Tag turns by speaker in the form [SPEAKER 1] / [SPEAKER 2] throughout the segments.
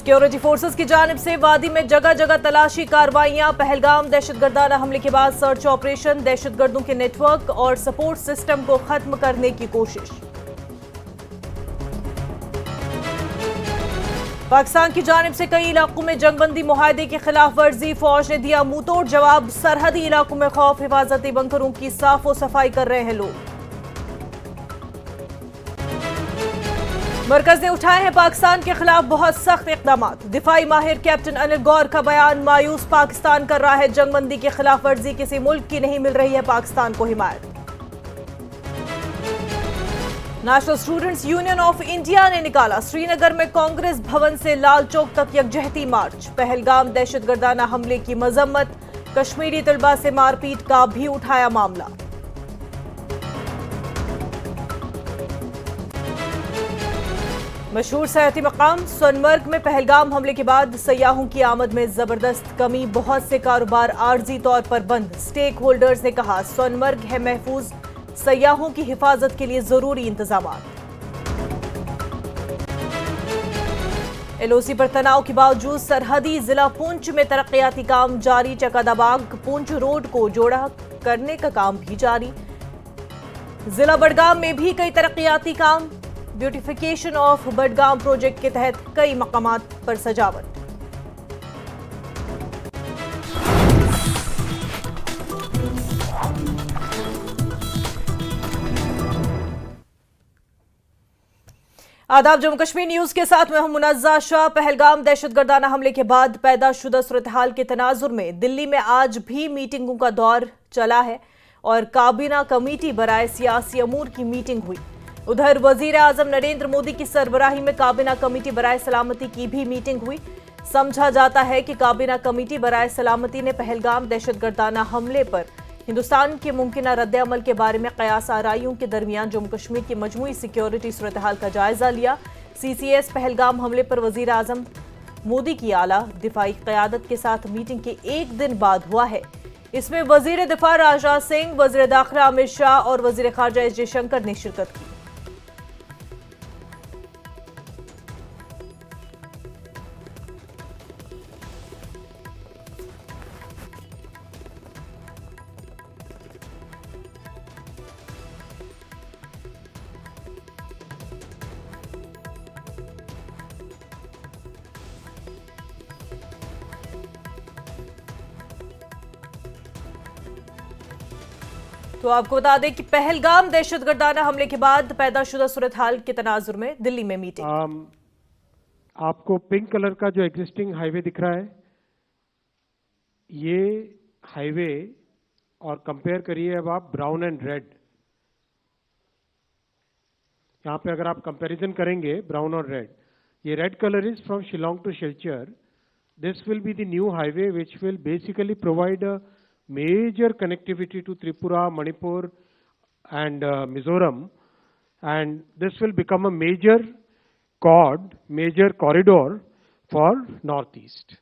[SPEAKER 1] Security forces की जानिब से वादी में जगह जगह तलाशी कार्रवाइयां। पहलगाम दहशतगर्दाना हमले के बाद सर्च ऑपरेशन, दहशतगर्दों के नेटवर्क और सपोर्ट सिस्टम को खत्म करने की कोशिश। पाकिस्तान की जानिब से कई इलाकों में जंगबंदी मुआहदे की खिलाफ वर्जी, फौज ने दिया मुंहतोड़ जवाब। सरहदी इलाकों में खौफ, हिफाजती बंकरों की साफो सफाई कर रहे हैं लोग। मरकज ने उठाए हैं पाकिस्तान के खिलाफ बहुत सख्त इकदाम। दिफाई माहिर कैप्टन अनिल गौर का बयान, मायूस पाकिस्तान कर रहा है जंगबंदी की खिलाफ वर्जी, किसी मुल्क की नहीं मिल रही है पाकिस्तान को हिमायत। National Students Union of India ने निकाला श्रीनगर में कांग्रेस भवन से लाल चौक तक यकजहती मार्च। पहलगाम दहशतगर्दाना हमले की मजम्मत, कश्मीरी तलबा से मारपीट का भी उठाया मामला। मशहूर सयाहती मकाम सोनमर्ग में पहलगाम हमले के बाद सयाहों की आमद में जबरदस्त कमी, बहुत से कारोबार आर्जी तौर पर बंद। स्टेक होल्डर्स ने कहा सोनमर्ग है महफूज, सयाहों की हिफाजत के लिए जरूरी इंतजाम। एलओसी पर तनाव के बावजूद सरहदी जिला पुंछ में तरक्याती काम जारी। चकादाबाग पुंछ रोड को जोड़ा करने का काम भी जारी। जिला बडगाम में भी कई तरक्याती काम। ब्यूटिफिकेशन ऑफ बडगाम प्रोजेक्ट के तहत कई मकामात पर सजावट। आदाब, जम्मू कश्मीर न्यूज के साथ मैं हूं मुनज़्ज़ा शाह। पहलगाम दहशतगर्दाना हमले के बाद पैदाशुदा सूरत-हाल के तनाजुर में दिल्ली में आज भी मीटिंगों का दौर चला है और काबीना कमेटी बराए सियासी अमूर की मीटिंग हुई। उधर वजीर आजम नरेंद्र मोदी की सरबराही में काबीना कमेटी बराए सलामती की भी मीटिंग हुई। समझा जाता है कि काबीना कमेटी बराए सलामती ने पहलगाम दहशतगर्दाना हमले पर हिंदुस्तान के मुमकिन रद्द-ए-अमल के बारे में कयास आराइयों के दरमियान जम्मू कश्मीर की मजमूई सिक्योरिटी सूरत-हाल का जायजा लिया। सीसीएस पहलगाम हमले पर वजीर आजम मोदी की आला दिफाई क़यादत के साथ मीटिंग के एक दिन बाद हुआ है। इसमें वजीर दिफा राजनाथ सिंह, वजीर दाखिला अमित शाह और वजीर खारजा एस जयशंकर ने शिरकत की। तो आपको बता दें कि पहलगाम दहशतगर्दाना हमले के बाद पैदाशुदा सूरत हाल के तनाजुर में दिल्ली में मीटिंग।
[SPEAKER 2] आपको पिंक कलर का जो एग्जिस्टिंग हाईवे दिख रहा है, ये हाईवे और कंपेयर करिए अब आप ब्राउन एंड रेड। यहाँ पे अगर आप कंपैरिजन करेंगे ब्राउन और रेड, ये red colour is from Shillong to Silchar. This will be the new highway which will basically provide a major connectivity to Tripura, Manipur and Mizoram, and this will become a major corridor for Northeast.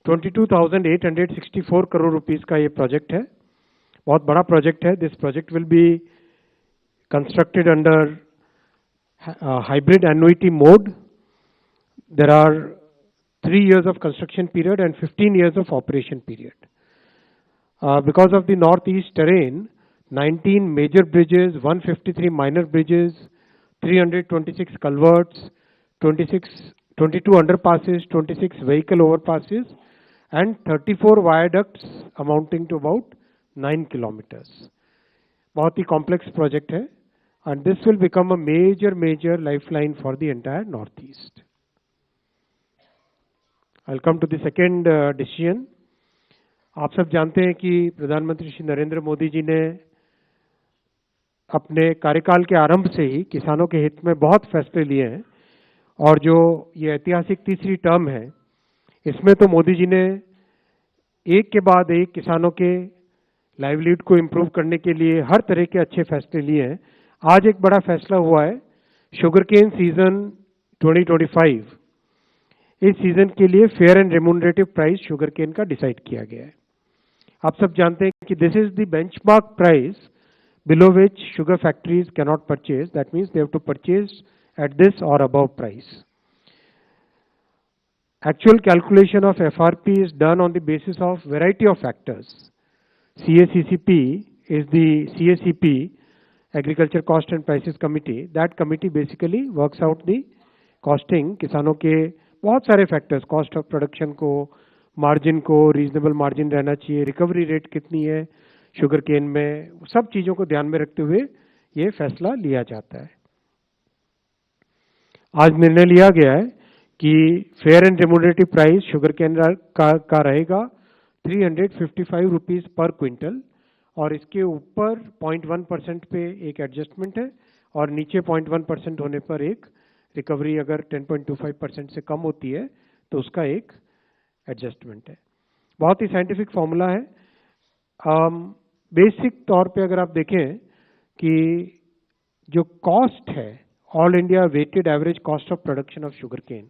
[SPEAKER 2] 22,864 crore rupees का ये project है, बहुत बड़ा project है। This project will be constructed under hybrid annuity mode. There are 3 years of construction period and 15 years of operation period. Because of the northeast terrain, 19 major bridges, 153 minor bridges, 326 culverts, 22 underpasses, 26 vehicle overpasses, and 34 viaducts amounting to about 9 kilometers. बहुत ही complex project है, and this will become a major lifeline for the entire northeast. I'll come to the second decision. आप सब जानते हैं कि प्रधानमंत्री श्री नरेंद्र मोदी जी ने अपने कार्यकाल के आरंभ से ही किसानों के हित में बहुत फैसले लिए हैं, और जो ये ऐतिहासिक तीसरी टर्म है, इसमें तो मोदी जी ने एक के बाद एक किसानों के लाइवलीहुड को इम्प्रूव करने के लिए हर तरह के अच्छे फैसले लिए हैं। आज एक बड़ा फैसला हुआ है, शुगर केन सीजन 2025, इस सीजन के लिए fair and remunerative price sugar cane का डिसाइड किया गया है। आप सब जानते हैं कि this is the benchmark price below which sugar factories can not purchase, that means they have to purchase at this or above price. Actual calculation of FRP is done on the basis of variety of factors. CACCP is the CACP, Agriculture Cost and Prices Committee. That committee basically works out the costing, किसानों के बहुत सारे factors, cost of production को, margin को, reasonable margin रहना चाहिए, recovery rate कितनी है शुगर केन में, सब चीज़ों को ध्यान में रखते हुए ये फैसला लिया जाता है। आज निर्णय लिया गया है कि fair and remunerative price sugar cane का रहेगा 355 रुपीज़ पर क्विंटल, और इसके ऊपर 0.1% पे एक एडजस्टमेंट है, और नीचे 0.1% होने पर एक रिकवरी अगर 10.25% से कम होती है तो उसका एक एडजस्टमेंट है। बहुत ही साइंटिफिक फॉर्मूला है। बेसिक तौर पे अगर आप देखें कि जो कॉस्ट है, all India weighted average cost of production of sugar cane,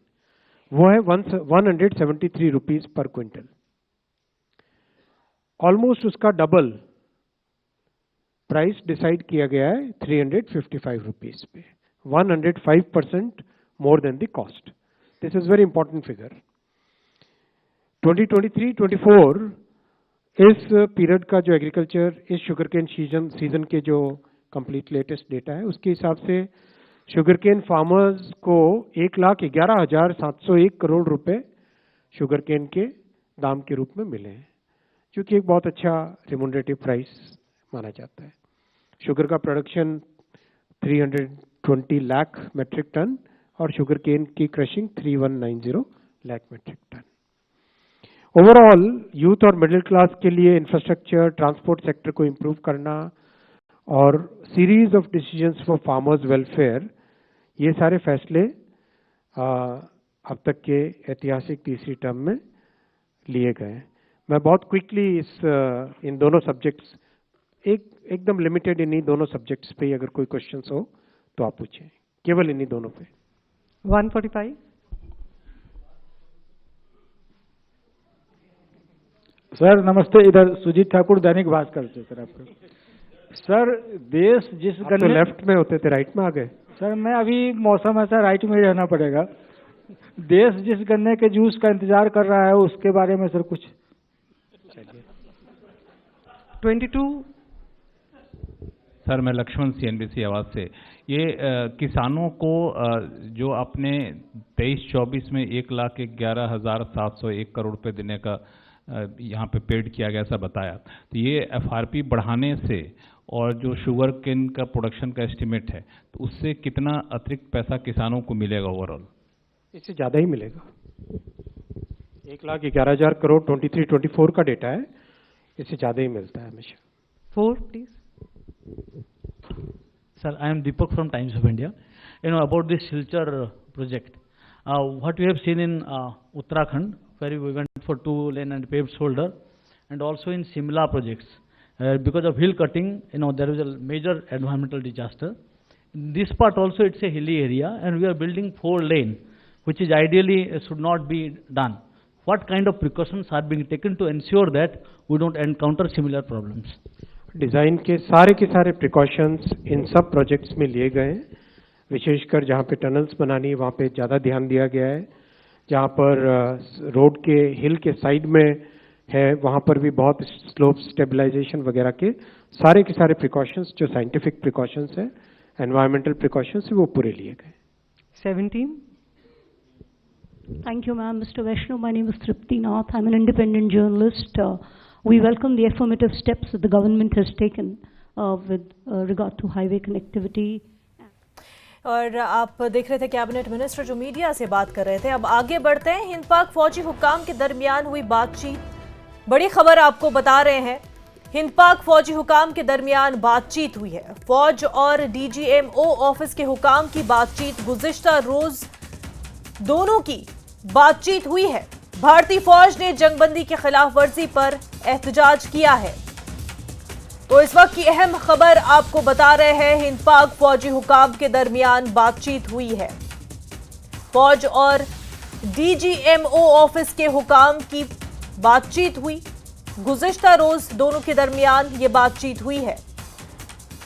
[SPEAKER 2] वो है 173 रुपीज़ पर क्विंटल। ऑलमोस्ट उसका डबल प्राइस डिसाइड किया गया है 355 रुपीज़ पे, 105% more than the cost. This is very important figure. 2023-24 इस पीरियड का जो एग्रीकल्चर, इस शुगर केन सीजन के जो कंप्लीट लेटेस्ट डेटा है, उसके हिसाब से शुगर केन फार्मर्स को 1,11,701 करोड़ रुपए शुगर केन के दाम के रूप में मिले हैं, जो कि एक बहुत अच्छा रिम्यूनरेटिव प्राइस माना जाता है। शुगर का प्रोडक्शन 320 लाख मेट्रिक टन और शुगर केन की crushing 3190 lakh metric ton. Overall youth और मिडिल क्लास के लिए इंफ्रास्ट्रक्चर, ट्रांसपोर्ट सेक्टर को इम्प्रूव करना और series of decisions for farmers welfare, ये सारे फैसले अब तक के ऐतिहासिक तीसरी टर्म में लिए गए हैं। मैं बहुत क्विकली इन दोनों सब्जेक्ट्स, एकदम लिमिटेड इन्हीं दोनों सब्जेक्ट्स पे अगर कोई क्वेश्चंस हो तो आप पूछें, केवल इन्हीं दोनों पे।
[SPEAKER 3] 145।
[SPEAKER 4] सर नमस्ते, इधर सुजीत ठाकुर, दैनिक भास्कर से। सर आपको सर, देश जिस
[SPEAKER 2] तो लेफ्ट में होते थे, राइट में आ गए।
[SPEAKER 4] सर मैं अभी मौसम ऐसा, राइट में ही रहना पड़ेगा। देश जिस गन्ने के जूस का इंतजार कर रहा है उसके बारे में सर कुछ।
[SPEAKER 3] 22।
[SPEAKER 5] सर मैं लक्ष्मण, CNBC आवाज़ से। ये किसानों को जो अपने 23-24 में 1,11,701 करोड़ रुपए देने का यहाँ पे पेड किया गया, ऐसा बताया, तो ये FRP बढ़ाने से और जो शुगर केन का प्रोडक्शन का एस्टिमेट है, तो उससे कितना अतिरिक्त पैसा किसानों को मिलेगा ओवरऑल?
[SPEAKER 2] इससे ज़्यादा ही मिलेगा। 1,11,000 करोड़ 23-24 का डेटा है, इससे ज़्यादा ही मिलता है हमेशा।
[SPEAKER 3] 4 please.
[SPEAKER 6] Sir, I am Deepak from Times of India. You know about this Silchar project. What we have seen in Uttarakhand, where we went for 2-lane and paved shoulder, and also in Simla projects, because of hill cutting, you know, there is a major environmental disaster. In this part also it's a hilly area, and we are building 4-lane, which is ideally should not be done. What kind of precautions are being taken to ensure that we don't encounter similar problems?
[SPEAKER 2] Design के सारे precautions इन सब projects में लिए गए हैं। विशेषकर जहाँ पे टनल्स बनानी है वहाँ पे ज़्यादा ध्यान दिया गया है, जहाँ पर रोड के हिल के साइड में है वहाँ पर भी बहुत स्लोप स्टेबलाइजेशन वगैरह के सारे प्रिकॉशंस, जो साइंटिफिक प्रिकॉशंस हैं, एनवायरमेंटल प्रिकॉशंस हैं, वो पूरे लिए गए।
[SPEAKER 3] 17।
[SPEAKER 7] Thank you, ma'am. Mr. Vaishnav, my name is Tripti Nath. I'm an independent journalist. We welcome the affirmative steps that the government has taken with regard to highway connectivity.
[SPEAKER 1] और आप देख रहे थे कैबिनेट मिनिस्टर जो media से बात कर रहे थे। अब आगे बढ़ते हैं। हिंद पाक फौजी हुक्काम के दरमियान हुई बातचीत, बड़ी खबर आपको बता रहे हैं। हिंद पाक फौजी हुक्काम के दरमियान बातचीत हुई है। फौज और DGMO ऑफिस के हुक्काम की बातचीत, गुज़िश्ता रोज दोनों की बातचीत हुई है। भारतीय फौज ने जंगबंदी की खिलाफ वर्जी पर एहतजाज किया है। तो इस वक्त की अहम खबर आपको बता रहे हैं, हिंद पाक फौजी हुकाम के दरमियान बातचीत हुई है। फौज और DGMO ऑफिस के हुकाम की बातचीत हुई। गुज़िश्ता रोज दोनों के दरमियान ये बातचीत हुई है।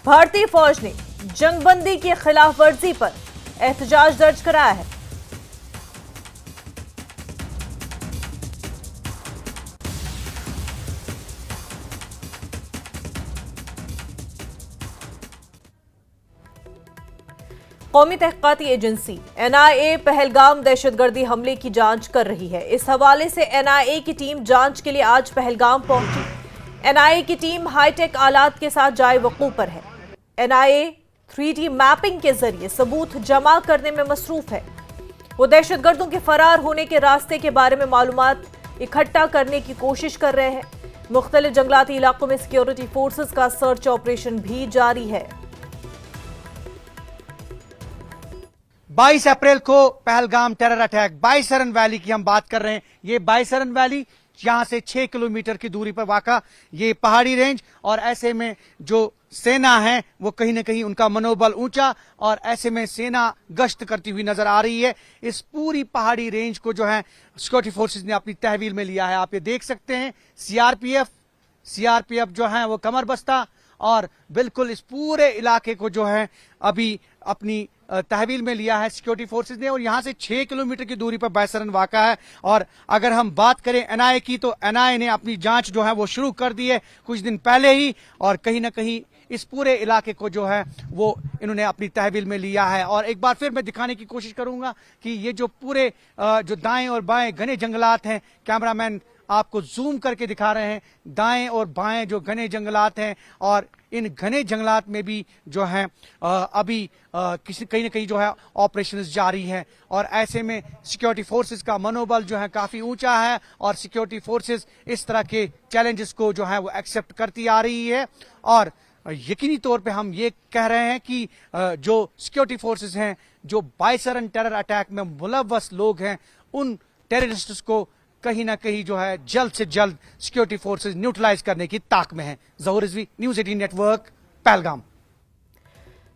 [SPEAKER 1] भारतीय फौज ने जंगबंदी की खिलाफ वर्जी पर एहतजाज दर्ज कराया है। कौमी तहकीकाती एजेंसी NIA पहलगाम दहशतगर्दी हमले की जांच कर रही है। इस हवाले से NIA की टीम जांच के लिए आज पहलगाम पहुंची। NIA की टीम हाईटेक आलात के साथ जाए वकूफ पर है। NIA 3D मैपिंग के जरिए सबूत जमा करने में मसरूफ है। वो दहशतगर्दों के फरार होने के रास्ते के बारे में मालूमात इकट्ठा करने की कोशिश कर रहे हैं। मुख्तलिफ जंगलाती इलाकों में सिक्योरिटी फोर्सेस का सर्च ऑपरेशन भी जारी है।
[SPEAKER 8] 22 अप्रैल को पहलगाम टेरर अटैक, बाइसरन वैली की हम बात कर रहे हैं। ये बाइसरन वैली यहां से 6 किलोमीटर की दूरी पर वाक़ा ये पहाड़ी रेंज, और ऐसे में जो सेना है वो कहीं ना कहीं उनका मनोबल ऊंचा, और ऐसे में सेना गश्त करती हुई नजर आ रही है। इस पूरी पहाड़ी रेंज को जो है सिक्योरिटी फोर्सेस ने अपनी तहवील में लिया है। आप ये देख सकते हैं सीआरपीएफ जो है वो कमर बस्ता, और बिल्कुल इस पूरे इलाके को जो है अभी अपनी तहवील में लिया है सिक्योरिटी फोर्सेस ने। और यहां से 6 किलोमीटर की दूरी पर बाइसरन वाक़ा है। और अगर हम बात करें NIA की, तो NIA ने अपनी जांच जो है वो शुरू कर दी है कुछ दिन पहले ही, और कहीं ना कहीं इस पूरे इलाके को जो है वो इन्होंने अपनी तहवील में लिया है। और एक बार फिर मैं दिखाने की कोशिश करूंगा कि ये जो पूरे जो दाएं और बाएं घने जंगलात हैं, कैमरामैन आपको जूम करके दिखा रहे हैं, दाएं और बाएं जो घने जंगलात हैं, और इन घने जंगलात में भी जो है अभी कहीं ना कहीं जो है ऑपरेशंस जारी हैं। और ऐसे में सिक्योरिटी फोर्सेस का मनोबल जो है काफी ऊंचा है, और सिक्योरिटी फोर्सेस इस तरह के चैलेंजेस को जो है वो एक्सेप्ट करती आ रही है। और यकीनी तौर पे हम ये कह रहे हैं कि जो सिक्योरिटी फोर्सेस हैं, जो बाइसरन टेरर अटैक में मुलव्वस लोग हैं, उन टेररिस्ट्स को कहीं ना कहीं जो है जल्द से जल्द सिक्योरिटी फोर्सेस न्यूट्रलाइज करने की ताक में है। ज़हूर रिजवी, न्यूज़ 18 नेटवर्क, पहलगाम।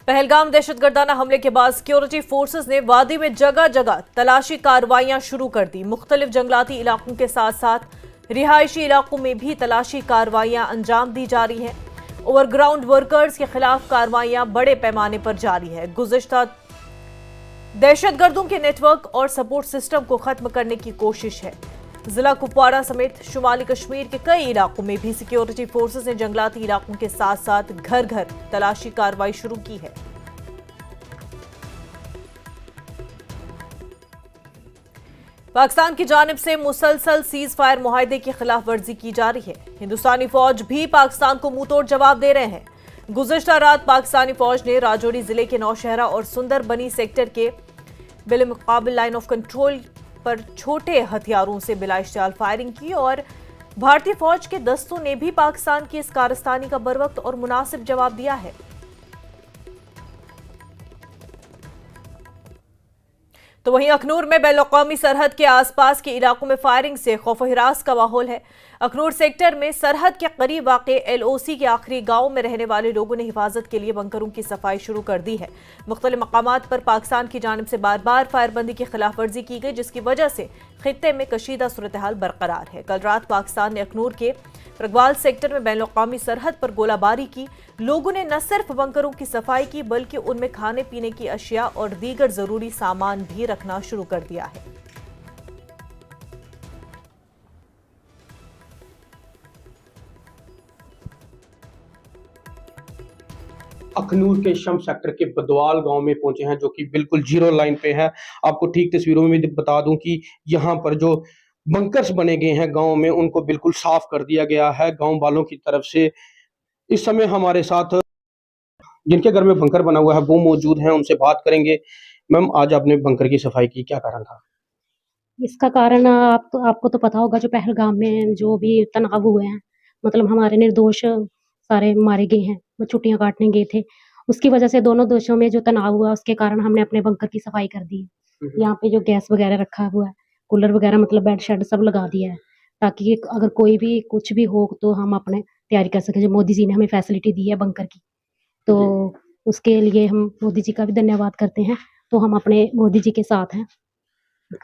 [SPEAKER 1] पहलगाम दहशतगर्दाना हमले के बाद सिक्योरिटी फोर्सेस ने वादी में जगह जगह तलाशी कार्रवाइयां शुरू कर दी। मुख्तलिफ जंगलाती इलाकों के साथ साथ रिहायशी इलाकों में भी तलाशी कार्रवाइयां अंजाम दी जा रही हैं। ओवरग्राउंड वर्कर्स के खिलाफ कार्रवाइयां बड़े पैमाने पर जारी है। गुज़िश्ता दहशतगर्दों के नेटवर्क और सपोर्ट सिस्टम को खत्म करने की कोशिश है। जिला कुपवाड़ा समेत शुमाली कश्मीर के कई इलाकों में भी सिक्योरिटी फोर्सेस ने जंगलाती इलाकों के साथ साथ घर घर तलाशी कार्रवाई शुरू की है। पाकिस्तान की जानिब से मुसलसल सीज फायर मुआहदे की खिलाफ वर्जी की जा रही है। हिंदुस्तानी फौज भी पाकिस्तान को मुंहतोड़ जवाब दे रहे हैं। गुज़िश्ता रात पाकिस्तानी फौज ने राजौरी जिले के नौशहरा और सुंदरबनी सेक्टर के बिलमुकाबिल लाइन ऑफ कंट्रोल पर छोटे हथियारों से बिला इश्तियाल फायरिंग की, और भारतीय फौज के दस्तों ने भी पाकिस्तान की इस कारस्तानी का बरवक्त और मुनासिब जवाब दिया है। तो वहीं अखनूर में बैनुल-अक़वामी सरहद के आसपास के इलाकों में फायरिंग से खौफ हिरास का माहौल है। अखनूर सेक्टर में सरहद के करीब वाक़े LOC के आखिरी गांव में रहने वाले लोगों ने हिफाजत के लिए बंकरों की सफाई शुरू कर दी है। मुख्तलिफ मकामात पर पाकिस्तान की जानिब से बार बार फायरबंदी की खिलाफ वर्जी की गई, जिसकी वजह से खित्ते में कशीदा सूरत हाल बरकरार है। कल रात पाकिस्तान ने अखनूर के प्रगवाल सेक्टर में बैनुल-अक़वामी सरहद पर गोलाबारी की। लोगों ने न सिर्फ बंकरों की सफाई की, बल्कि उनमें खाने पीने की अशिया और दीगर जरूरी सामान भी रखना शुरू कर दिया है।
[SPEAKER 9] अखनूर के शम सेक्टर के बदवाल गांव में पहुंचे हैं, जो कि बिल्कुल जीरो लाइन पे है। आपको ठीक तस्वीरों में भी बता दूं कि यहाँ पर जो बंकर्स बने गए हैं गांव में, उनको बिल्कुल साफ कर दिया गया है गांव वालों की तरफ से। इस समय हमारे साथ जिनके घर में बंकर बना हुआ है वो मौजूद हैं, उनसे बात करेंगे। मैम, आज आपने बंकर की सफाई की, क्या कारण था?
[SPEAKER 10] इसका कारण आपको तो पता होगा, जो पहलगाम में जो भी तनाव हुए हैं, मतलब हमारे निर्दोष सारे मारे गए हैं, वो छुट्टियां काटने गए थे, उसकी वजह से दोनों देशों में जो तनाव हुआ उसके कारण हमने अपने बंकर की सफाई कर दी है। यहाँ पे जो गैस वगैरह रखा हुआ है, कूलर वगैरह, मतलब बेड शेड सब लगा दिया है, ताकि अगर कोई भी कुछ भी हो तो हम अपने तैयारी कर सकें। जो मोदी जी ने हमें फैसिलिटी दी है बंकर की, तो उसके लिए हम मोदी जी का भी धन्यवाद करते हैं। तो हम अपने मोदी जी के साथ हैं।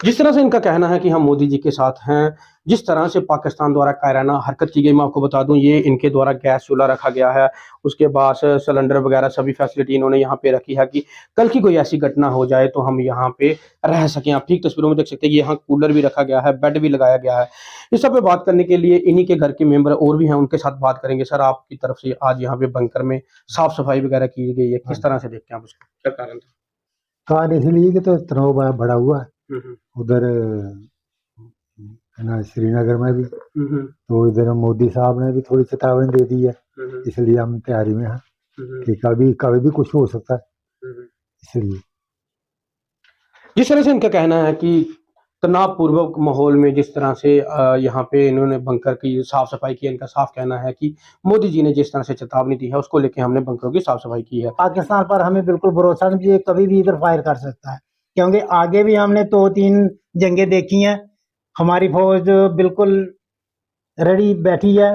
[SPEAKER 9] जिस तरह से इनका कहना है कि हम मोदी जी के साथ हैं, जिस तरह से पाकिस्तान द्वारा कायराना हरकत की गई, मैं आपको बता दूं ये इनके द्वारा गैस चूल्हा रखा गया है, उसके बाद सिलेंडर वगैरह सभी फैसिलिटी इन्होंने यहाँ पे रखी है कि कल की कोई ऐसी घटना हो जाए तो हम यहाँ पे रह सकें। आप ठीक तस्वीरों में देख सकते हैं, यहाँ कूलर भी रखा गया है, बेड भी लगाया गया है। इस सब पे बात करने के लिए इन्हीं के घर के मेंबर और भी हैं, उनके साथ बात करेंगे। सर, आपकी तरफ से आज यहाँ पे बंकर में साफ सफाई वगैरह की गई है, किस तरह से देखते हैं आप उसको, क्या कारण था?
[SPEAKER 11] कारण इसलिए कि तो तनाव बढ़ा हुआ है उधर ना श्रीनगर में भी, तो इधर मोदी साहब ने भी थोड़ी चेतावनी दे दी है, इसलिए हम तैयारी में हैं कि कभी भी कुछ हो सकता है। इसलिए
[SPEAKER 9] जिस तरह से इनका कहना है कि तनावपूर्वक माहौल में जिस तरह से यहाँ पे इन्होंने बंकर की साफ सफाई की, इनका साफ कहना है कि मोदी जी ने जिस तरह से चेतावनी दी है उसको लेके हमने बंकरों की साफ सफाई की है।
[SPEAKER 11] पाकिस्तान पर हमें बिल्कुल भरोसा नहीं है, कभी भी इधर फायर कर सकता है, क्योंकि आगे भी हमने 2-3 जंगें देखी हैं, हमारी फौज बिल्कुल रेडी बैठी है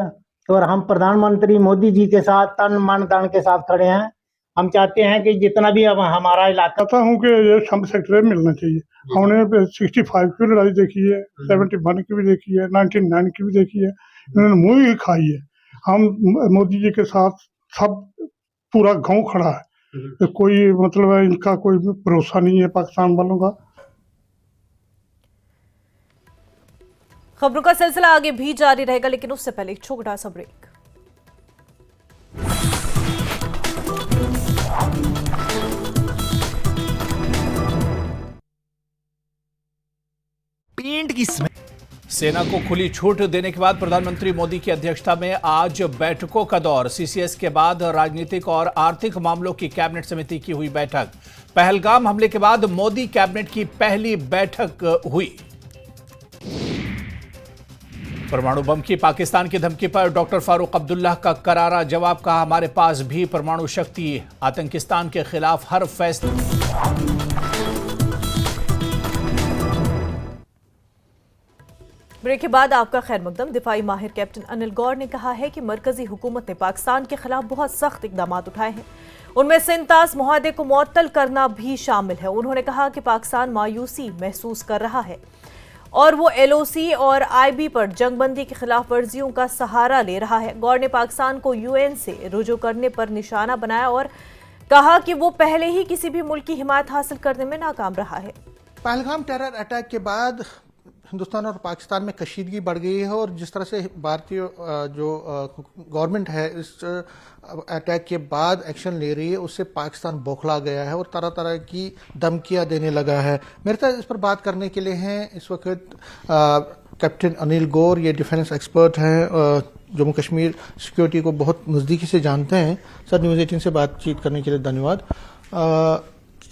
[SPEAKER 11] और हम प्रधानमंत्री मोदी जी के साथ तन मन धन के साथ खड़े हैं। हम चाहते हैं कि जितना भी अब हमारा इलाका,
[SPEAKER 12] कहता हूँ कि ये सब सेक्टर में मिलना चाहिए। हमने 65 की लड़ाई देखी है, 71 की भी देखी है, 99 की भी देखी है, इन्होंने मुँह ही खाई है। हम मोदी जी के साथ सब पूरा गांव खड़ा है, तो कोई मतलब है इनका कोई भरोसा नहीं है पाकिस्तान वालों का।
[SPEAKER 1] खबरों का सिलसिला आगे भी जारी रहेगा, लेकिन उससे पहले एक छोटा सा ब्रेक।
[SPEAKER 13] पेंट की सेना को खुली छूट देने के बाद प्रधानमंत्री मोदी की अध्यक्षता में आज बैठकों का दौर। सीसीएस के बाद राजनीतिक और आर्थिक मामलों की कैबिनेट समिति की हुई बैठक। पहलगाम हमले के बाद मोदी कैबिनेट की पहली बैठक हुई। परमाणु बम की पाकिस्तान की धमकी पर डॉक्टर फारूक अब्दुल्ला का करारा जवाब, कहा हमारे पास भी परमाणु शक्ति, आतंकिस्तान के खिलाफ हर फैसला।
[SPEAKER 1] ब्रेक के बाद आपका खैर मकदम। दिफाई माहिर कैप्टन अनिल गौर ने कहा है कि मरकजी हुकूमत ने पाकिस्तान के खिलाफ बहुत सख्त इकदाम उठाए हैं, उनमें सिंतास मुआहदे को मुअत्तल करना भी शामिल है। उन्होंने कहा कि पाकिस्तान मायूसी महसूस कर रहा है और वो एलओसी और आईबी पर जंगबंदी की खिलाफ वर्जियों का सहारा ले रहा है। गौर ने पाकिस्तान को यूएन से रुजू करने पर निशाना बनाया और कहा कि वो पहले ही किसी भी मुल्क की हिमायत हासिल करने में नाकाम रहा है।
[SPEAKER 14] पहलगाम टेरर अटैक के बाद हिंदुस्तान और पाकिस्तान में कशीदगी बढ़ गई है और जिस तरह से भारतीय जो गवर्नमेंट है इस अटैक के बाद एक्शन ले रही है, उससे पाकिस्तान बौखला गया है और तरह तरह की धमकियां देने लगा है। मेरे साथ इस पर बात करने के लिए हैं इस वक्त कैप्टन अनिल गौर, ये डिफेंस एक्सपर्ट हैं, जम्मू कश्मीर सिक्योरिटी को बहुत नज़दीकी से जानते हैं। सर, न्यूज़ 18 से बातचीत करने के लिए धन्यवाद।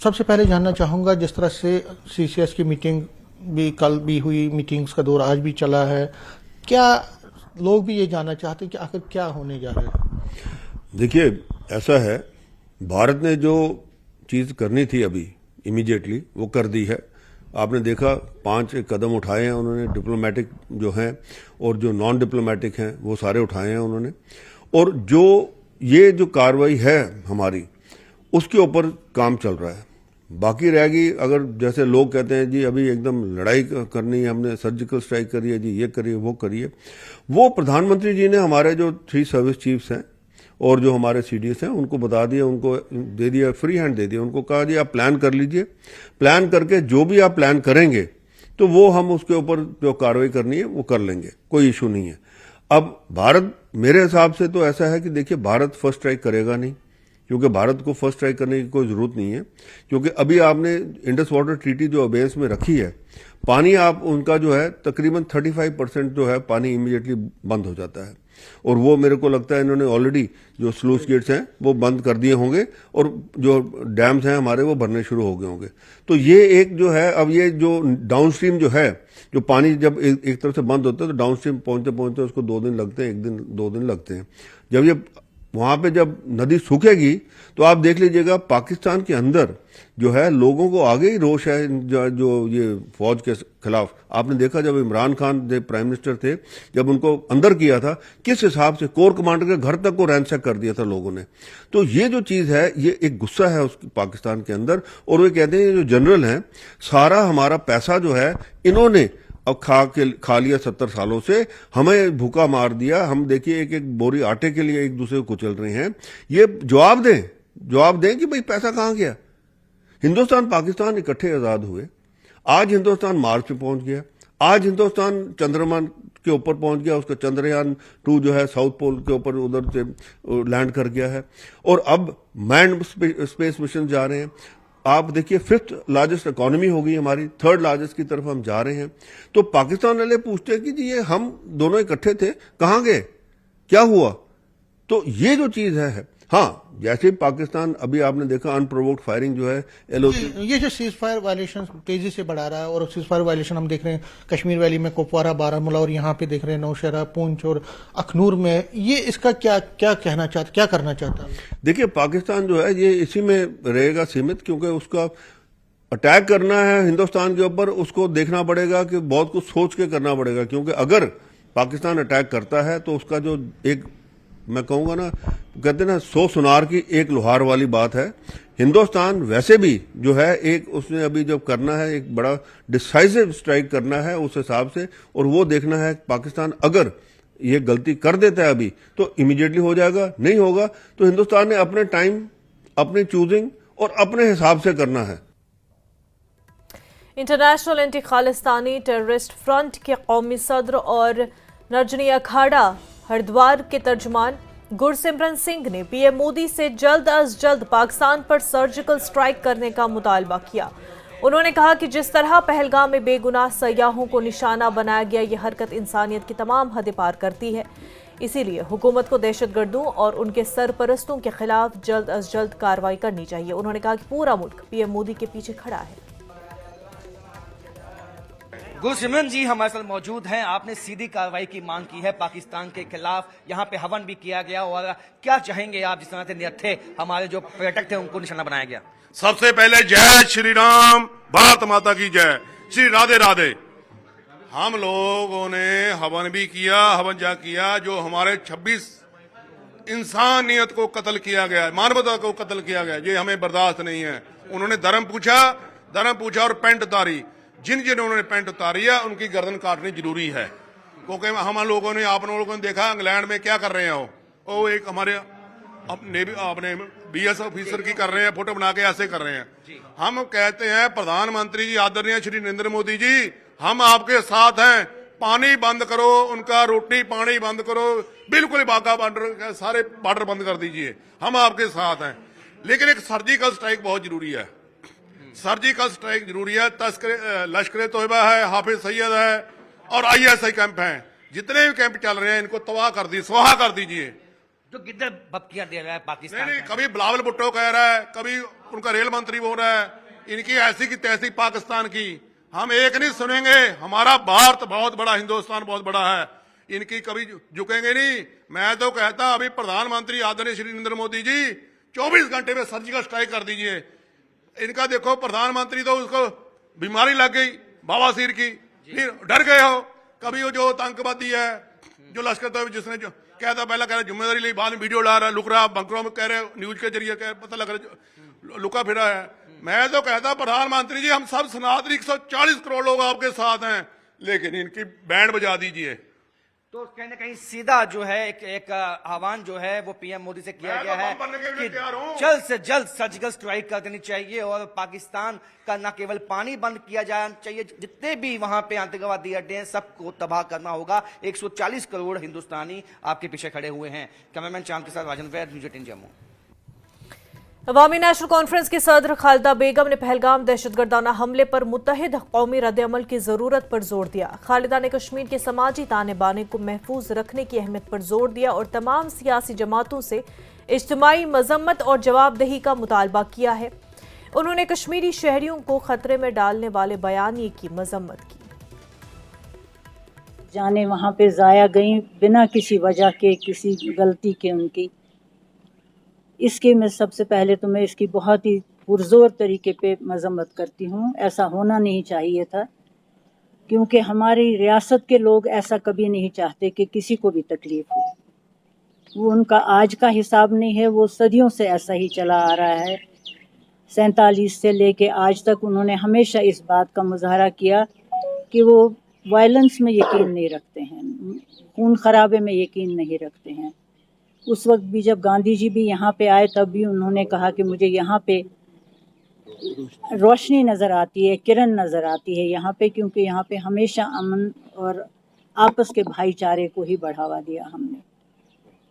[SPEAKER 14] सबसे पहले जानना चाहूँगा, जिस तरह से सीसीएस की मीटिंग भी कल भी हुई, मीटिंग्स का दौर आज भी चला है, क्या लोग भी ये जानना चाहते हैं कि आखिर क्या होने जा रहा है?
[SPEAKER 15] देखिए, ऐसा है, भारत ने जो चीज़ करनी थी अभी इमीडिएटली वो कर दी है। आपने देखा 5 कदम उठाए हैं उन्होंने, डिप्लोमेटिक जो हैं और जो नॉन डिप्लोमेटिक हैं वो सारे उठाए हैं उन्होंने। और जो ये जो कार्रवाई है हमारी, उसके ऊपर काम चल रहा है। बाकी रहेगी, अगर जैसे लोग कहते हैं जी अभी एकदम लड़ाई करनी है, हमने सर्जिकल स्ट्राइक करी है जी, ये करिए वो करिए, वो प्रधानमंत्री जी ने हमारे जो 3 सर्विस चीफ्स हैं और जो हमारे सीडीएस हैं उनको बता दिया, उनको दे दिया, फ्री हैंड दे दिया, उनको कहा जी आप प्लान कर लीजिए, प्लान करके जो भी आप प्लान करेंगे तो वो हम उसके ऊपर जो कार्रवाई करनी है वो कर लेंगे, कोई इशू नहीं है। अब भारत, मेरे हिसाब से तो ऐसा है कि देखिए, भारत फर्स्ट स्ट्राइक करेगा नहीं, क्योंकि भारत को फर्स्ट स्ट्राइक करने की कोई जरूरत नहीं है, क्योंकि अभी आपने इंडस वाटर ट्रीटी जो अबेंस में रखी है, पानी आप उनका जो है तकरीबन 35% जो है पानी इमीडिएटली बंद हो जाता है। और वो मेरे को लगता है इन्होंने ऑलरेडी जो स्लूस गेट्स हैं वो बंद कर दिए होंगे और जो डैम्स हैं हमारे वो भरने शुरू हो गए होंगे। तो ये एक जो है, अब ये जो डाउन स्ट्रीम जो है, जो पानी जब एक तरफ से बंद होता है तो डाउन स्ट्रीम पहुंचते पहुंचते उसको 2 दिन लगते हैं, 1 दिन 2 दिन लगते हैं। जब ये वहां पे जब नदी सूखेगी तो आप देख लीजिएगा पाकिस्तान के अंदर जो है लोगों को आगे ही रोष है जो ये फौज के खिलाफ। आपने देखा जब इमरान खान प्राइम मिनिस्टर थे, जब उनको अंदर किया था, किस हिसाब से कोर कमांडर के घर तक को रैंसैक कर दिया था लोगों ने। तो ये जो चीज है, ये एक गुस्सा है उस पाकिस्तान के अंदर। और वो कहते हैं जो जनरल हैं, सारा हमारा पैसा जो है इन्होंने अब खा लिया 70 सालों से, हमें भूखा मार दिया। हम देखिए एक एक बोरी आटे के लिए एक दूसरे को कुचल रहे हैं। ये जवाब दें कि भाई पैसा कहां गया। हिंदुस्तान पाकिस्तान इकट्ठे आजाद हुए, आज हिंदुस्तान मार्स पे पहुंच गया, आज हिंदुस्तान चंद्रमा के ऊपर पहुंच गया, उसका चंद्रयान 2 जो है साउथ पोल के ऊपर उधर से लैंड कर गया है। और अब मैन्ड स्पेस मिशन जा रहे हैं। आप देखिए 5th लार्जेस्ट इकोनॉमी होगी हमारी, 3rd लार्जेस्ट की तरफ हम जा रहे हैं। तो पाकिस्तान वाले पूछते हैं कि जी ये हम दोनों इकट्ठे थे, कहाँ गए, क्या हुआ? तो ये जो चीज है हाँ, जैसे पाकिस्तान अभी आपने देखा अनप्रोवोक्ड फायरिंग जो है
[SPEAKER 14] ये जो सीज फायर वायलेशन तेजी से बढ़ा रहा है, और सीज फायर वायलेशन हम देख रहे हैं कश्मीर वैली में, कुपवारा, बारामूला, और यहाँ पे देख रहे हैं नौशहरा, पूंछ और अखनूर में, ये इसका क्या कहना चाहता, क्या करना चाहता है?
[SPEAKER 15] देखिए पाकिस्तान जो है ये इसी में रहेगा सीमित, क्योंकि उसका अटैक करना है हिंदुस्तान के ऊपर, उसको देखना पड़ेगा कि बहुत कुछ सोच के करना पड़ेगा, क्योंकि अगर पाकिस्तान अटैक करता है तो उसका जो एक मैं कहूंगा ना, कहते ना 100 सुनार की एक लोहार वाली बात है। हिंदुस्तान वैसे भी जो है एक उसने अभी जब करना है एक बड़ा डिसाइसिव स्ट्राइक करना है उस हिसाब से, और वो देखना है पाकिस्तान अगर ये गलती कर देता है अभी तो इमीडिएटली हो जाएगा, नहीं होगा तो हिंदुस्तान ने अपने टाइम, अपनी चूजिंग और अपने हिसाब से करना है।
[SPEAKER 1] International anti Khalistani terrorist front के कौमी सदर और नरजनी अखाड़ा हरिद्वार के तर्जुमान गुरसिमरन सिंह ने पीएम मोदी से जल्द अज जल्द पाकिस्तान पर सर्जिकल स्ट्राइक करने का मुतालबा किया। उन्होंने कहा कि जिस तरह पहलगाम में बेगुनाह सयाहों को निशाना बनाया गया, ये हरकत इंसानियत की तमाम हदें पार करती है। इसीलिए हुकूमत को दहशतगर्दों और उनके सरपरस्तों के खिलाफ जल्द अज जल्द कार्रवाई करनी चाहिए। उन्होंने कहा कि पूरा मुल्क पीएम मोदी के पीछे खड़ा है।
[SPEAKER 16] गुरसिमरन जी हमारे साथ मौजूद हैं। आपने सीधी कार्रवाई की मांग की है पाकिस्तान के खिलाफ, यहाँ पे हवन भी किया गया, और क्या चाहेंगे आप जिस तरह से निहत्थे हमारे जो पर्यटक थे उनको निशाना बनाया गया?
[SPEAKER 17] सबसे पहले जय श्री राम, भारत माता की जय, श्री राधे राधे। हम लोगों ने हवन भी किया, हवन जा किया, जो हमारे 26 इंसानियत को कत्ल किया गया, मानवता को कत्ल किया गया, ये हमें बर्दाश्त नहीं है। उन्होंने धर्म पूछा और पेंट उतारी। जिन्होंने पेंट उतारी है उनकी गर्दन काटनी जरूरी है, क्योंकि हम लोगों ने, आप लोगों ने देखा इंग्लैंड में क्या कर रहे हैं वो एक हमारे अपने BS ऑफिसर की कर रहे हैं, फोटो बना के ऐसे कर रहे हैं। हम कहते हैं प्रधानमंत्री जी आदरणीय श्री नरेंद्र मोदी जी, हम आपके साथ हैं, पानी बंद करो उनका, रोटी पानी बंद करो, बिल्कुल बाघा बॉर्डर सारे बॉर्डर बंद कर दीजिए, हम आपके साथ हैं। लेकिन एक सर्जिकल स्ट्राइक बहुत जरूरी है, सर्जिकल स्ट्राइक जरूरी है। लश्कर तोयबा है, हाफिज सैयद है और ISI कैंप हैं, जितने भी कैंप चल रहे हैं इनको तबाह कर दी, स्वाहा कर दीजिए।
[SPEAKER 16] जो गिद्दर बपकियां दे रहा है पाकिस्तान,
[SPEAKER 17] नहीं, कभी बिलावल भुट्टो कह रहा है, कभी उनका रेल मंत्री बोल रहा है, इनकी ऐसी की तैसी पाकिस्तान की हम एक नहीं सुनेंगे। हमारा भारत बहुत बड़ा, हिंदुस्तान बहुत बड़ा है, इनकी कभी झुकेंगे नहीं। मैं तो कहता अभी प्रधानमंत्री आदरणीय श्री नरेंद्र मोदी जी 24 घंटे में सर्जिकल स्ट्राइक कर दीजिए। इनका देखो प्रधानमंत्री तो उसको बीमारी लग गई बवासीर की, फिर डर गए हो। कभी वो जो आतंकवादी है जो लश्कर तो जिसने जो कहता पहला कह रहा जिम्मेदारी ली, बाद में वीडियो ला रहा, लुक रहा, बंकरों में कह रहे न्यूज के जरिए कह पता लग रहा लुका फिरा है। मैं तो कहता प्रधानमंत्री जी हम सब सनातनी 140 करोड़ लोग आपके साथ हैं, लेकिन इनकी बैंड बजा दीजिए।
[SPEAKER 16] तो कहीं ना कहीं सीधा जो है एक आह्वान जो है वो पीएम मोदी से किया गया है कि जल्द से जल्द सर्जिकल स्ट्राइक कर देनी चाहिए, और पाकिस्तान का न केवल पानी बंद किया जाना चाहिए, जितने भी वहां पे आतंकवादी अड्डे हैं सबको तबाह करना होगा। 140 करोड़ हिंदुस्तानी आपके पीछे खड़े हुए हैं। कैमरामैन चांद के साथ राजन वैद, न्यूज़ 18 जम्मू।
[SPEAKER 1] अवामी नेशनल कॉन्फ्रेंस की सदर खालिदा बेगम ने पहलगाम दहशतगर्दाना हमले पर मुत्तहिद कौमी रद्द-ए-अमल की जरूरत पर जोर दिया। खालिदा ने कश्मीर के समाजी ताने बाने को महफूज रखने की अहमियत पर जोर दिया और तमाम सियासी जमातों से इज्तिमाई मजम्मत और जवाबदेही का मुतालबा किया है। उन्होंने कश्मीरी शहरियों को खतरे में डालने वाले बयानिए की मजम्मत की।
[SPEAKER 18] जाने वहाँ पे जाया गई बिना किसी वजह के, किसी गलती के उनकी। इसके मैं सबसे पहले तो मैं इसकी बहुत ही पुरजोर तरीके पे मजम्मत करती हूँ। ऐसा होना नहीं चाहिए था, क्योंकि हमारी रियासत के लोग ऐसा कभी नहीं चाहते कि किसी को भी तकलीफ हो। वो उनका आज का हिसाब नहीं है, वो सदियों से ऐसा ही चला आ रहा है। 47 से लेके आज तक उन्होंने हमेशा इस बात का मुजाहरा किया कि वो वायलेंस में यकीन नहीं रखते हैं, खून खराबे में यकीन नहीं रखते हैं। उस वक्त भी जब गांधी जी भी यहाँ पे आए तब भी उन्होंने कहा कि मुझे यहाँ पे रोशनी नज़र आती है, किरण नज़र आती है यहाँ पे, क्योंकि यहाँ पे हमेशा अमन और आपस के भाईचारे को ही बढ़ावा दिया हमने।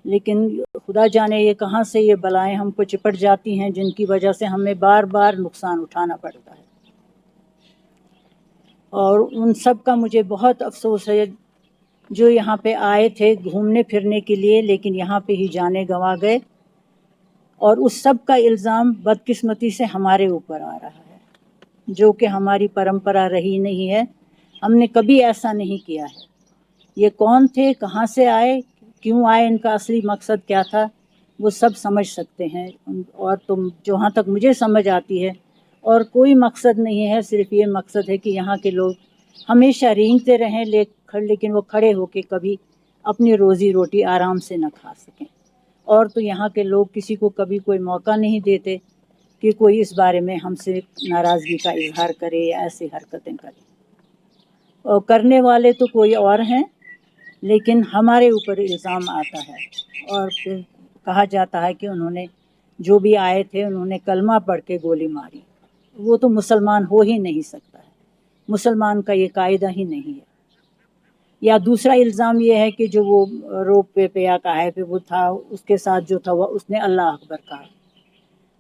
[SPEAKER 18] लेकिन खुदा जाने ये कहाँ से ये बलाएं हमको चिपट जाती हैं, जिनकी वजह से हमें बार बार नुकसान उठाना पड़ता है। और उन सब का मुझे बहुत अफसोस है जो यहाँ पे आए थे घूमने फिरने के लिए, लेकिन यहाँ पे ही जाने गंवा गए। और उस सब का इल्ज़ाम बदकिस्मती से हमारे ऊपर आ रहा है, जो कि हमारी परंपरा रही नहीं है। हमने कभी ऐसा नहीं किया है। ये कौन थे, कहाँ से आए, क्यों आए, इनका असली मकसद क्या था, वो सब समझ सकते हैं। और तुम जहाँ तक मुझे समझ आती है, और कोई मकसद नहीं है, सिर्फ ये मकसद है कि यहाँ के लोग हमेशा रेंगते रहें, लेकिन वो खड़े होके कभी अपनी रोज़ी रोटी आराम से न खा सकें। और तो यहाँ के लोग किसी को कभी कोई मौका नहीं देते कि कोई इस बारे में हमसे नाराज़गी का इजहार करे या ऐसी हरकतें करे। और करने वाले तो कोई और हैं, लेकिन हमारे ऊपर इल्ज़ाम आता है और फिर कहा जाता है कि उन्होंने जो भी आए थे उन्होंने कलमा पढ़ के गोली मारी। वो तो मुसलमान हो ही नहीं सकता है, मुसलमान का ये कायदा ही नहीं है। या दूसरा इल्ज़ाम ये है कि जो वो रोप पे या काहे पे वो था, उसके साथ जो था वह उसने अल्लाह अकबर कहा।